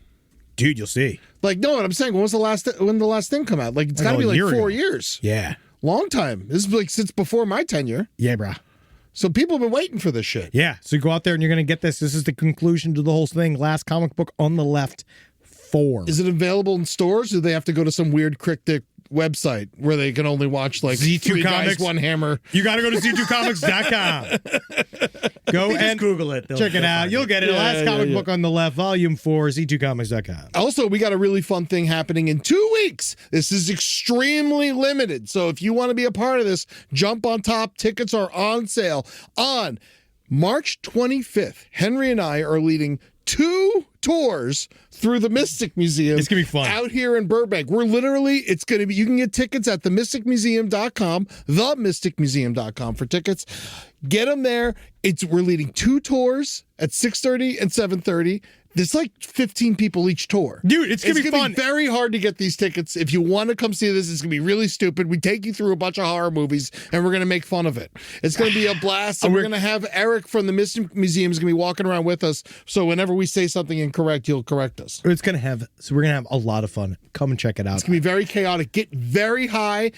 S1: Dude, you'll see.
S7: No, what I'm saying, when the last thing come out? It's got to be 4 years.
S1: Yeah.
S7: Long time. This is since before my tenure.
S1: Yeah, bro.
S7: So people have been waiting for this shit.
S1: Yeah. So you go out there and you're going to get this. This is the conclusion to the whole thing. Last Comic Book on the Left 4.
S7: Is it available in stores, or do they have to go to some weird cryptic website where they can only watch
S1: Z2
S7: three
S1: Comics,
S7: guys, one hammer?
S1: You got to go to Z2Comics.com. Go and
S8: Google it.
S1: Check it out. You'll get it. Last Comic Book on the Left, Volume 4, Z2Comics.com.
S7: Also, we got a really fun thing happening in 2 weeks. This is extremely limited. So if you want to be a part of this, jump on top. Tickets are on sale on March 25th. Henry and I are leading 2 tours through the Mystic Museum.
S1: It's going to be fun.
S7: Out here in Burbank. It's going to be, you can get tickets at themysticmuseum.com, themysticmuseum.com for tickets. Get them there. We're leading 2 tours at 6:30 and 7:30. There's 15 people each tour.
S1: Dude, it's going to be fun.
S7: Be very hard to get these tickets. If you want to come see this, it's going to be really stupid. We take you through a bunch of horror movies, and we're going to make fun of it. It's going to be a blast, and we're going to have Eric from the Mystic Museum is going to be walking around with us, so whenever we say something incorrect, he'll correct us.
S1: We're going to have a lot of fun. Come and check it out.
S7: It's going to be very chaotic. Get very high.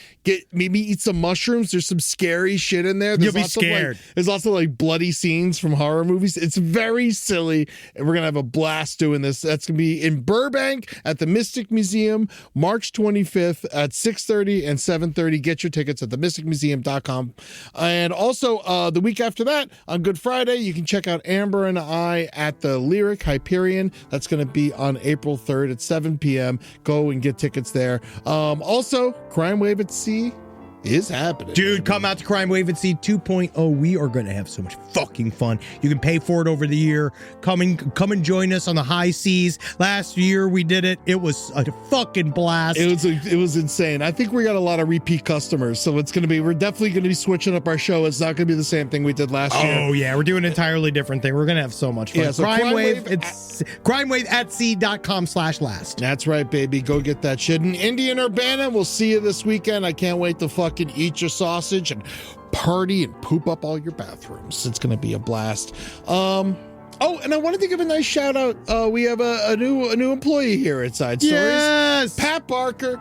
S7: Maybe eat some mushrooms. There's some scary shit in there.
S1: You'll be scared.
S7: There's lots of bloody scenes from horror movies. It's very silly, and we're going to have a blast doing this. That's going to be in Burbank at the Mystic Museum, March 25th at 6:30 and 7:30. Get your tickets at themysticmuseum.com. And also, the week after that, on Good Friday, you can check out Amber and I at the Lyric Hyperion. That's going to be on April 3rd at 7 p.m. Go and get tickets there. Also, Crime Wave at Sea is happening.
S1: Dude, come out to Crime Wave at Sea 2.0. We are going to have so much fucking fun. You can pay for it over the year. Come and join us on the high seas. Last year we did it. It was a fucking blast.
S7: It was insane. I think we got a lot of repeat customers, so we're definitely going to be switching up our show. It's not going to be the same thing we did last year.
S1: Oh yeah, we're doing an entirely different thing. We're going to have so much fun.
S7: Yeah, so
S1: Crime Wave, it's crimewaveatsea.com/last.
S7: That's right, baby. Go get that shit. And Indy and Urbana, we'll see you this weekend. I can't wait to fucking eat your sausage and party and poop up all your bathrooms. It's going to be a blast. And I wanted to give a nice shout out. We have a new employee here at Side Stories.
S1: Yes!
S7: Pat Barker,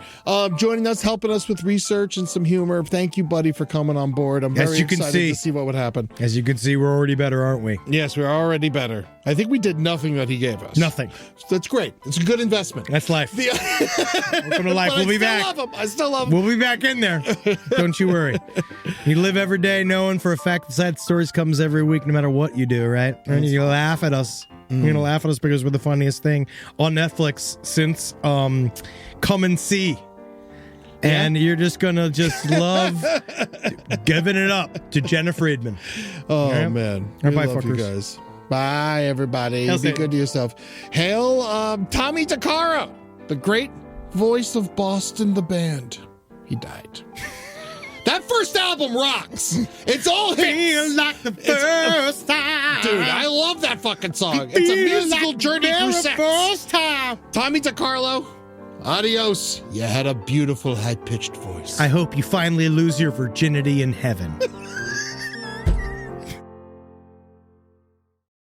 S7: joining us, helping us with research and some humor. Thank you, buddy, for coming on board. I'm very excited to see what would happen.
S1: As you can see, we're already better, aren't we?
S7: Yes, we're already better. I think we did nothing that he gave us.
S1: Nothing.
S7: That's great. It's a good investment.
S1: That's life. Welcome to life.
S7: But
S1: We'll be
S7: I still love him.
S1: We'll be back in there. Don't you worry. You live every day knowing for a fact that Side Stories comes every week, no matter what you do, right? And you laugh at us. You're going to laugh at us because we're the funniest thing on Netflix since Come and See. And you're just going to love giving it up to Jena Friedman.
S7: Oh, right? Man.
S1: Bye,
S7: love you guys. Bye, everybody. Be good to yourself. Hail Tommy Takara, the great voice of Boston the band. He died. That first album rocks. It's all hits.
S1: Feel like the first time.
S7: Dude, I love that fucking song. It's a musical journey through sex.
S1: First time.
S7: Tommy DeCarlo, adios. You had a beautiful high-pitched voice.
S1: I hope you finally lose your virginity in heaven.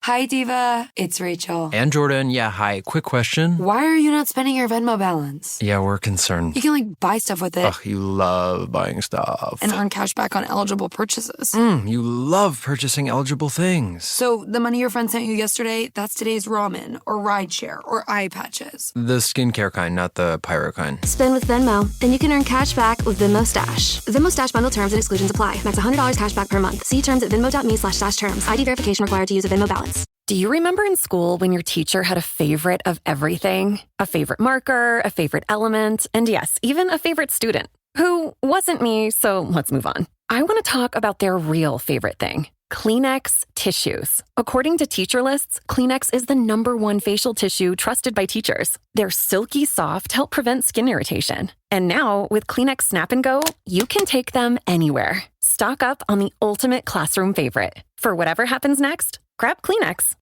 S14: Hi, Diva. It's Rachel.
S15: And Jordan. Yeah, hi. Quick question.
S14: Why are you not spending your Venmo balance?
S15: Yeah, we're concerned.
S14: You can, buy stuff with it.
S15: Ugh, you love buying stuff.
S14: And earn cash back on eligible purchases.
S15: You love purchasing eligible things.
S14: So the money your friend sent you yesterday, that's today's ramen or rideshare or eye patches.
S15: The skincare kind, not the pyro kind.
S16: Spend with Venmo, then you can earn cash back with Venmo Stash. Venmo Stash bundle terms and exclusions apply. Max $100 cash back per month. See terms at venmo.me/stash terms. ID verification required to use a Venmo balance.
S17: Do you remember in school when your teacher had a favorite of everything? A favorite marker, a favorite element, and yes, even a favorite student? Who wasn't me, so let's move on. I want to talk about their real favorite thing. Kleenex tissues. According to teacher lists, Kleenex is the #1 facial tissue trusted by teachers. They're silky soft, help prevent skin irritation. And now, with Kleenex Snap and Go, you can take them anywhere. Stock up on the ultimate classroom favorite. For whatever happens next, grab Kleenex.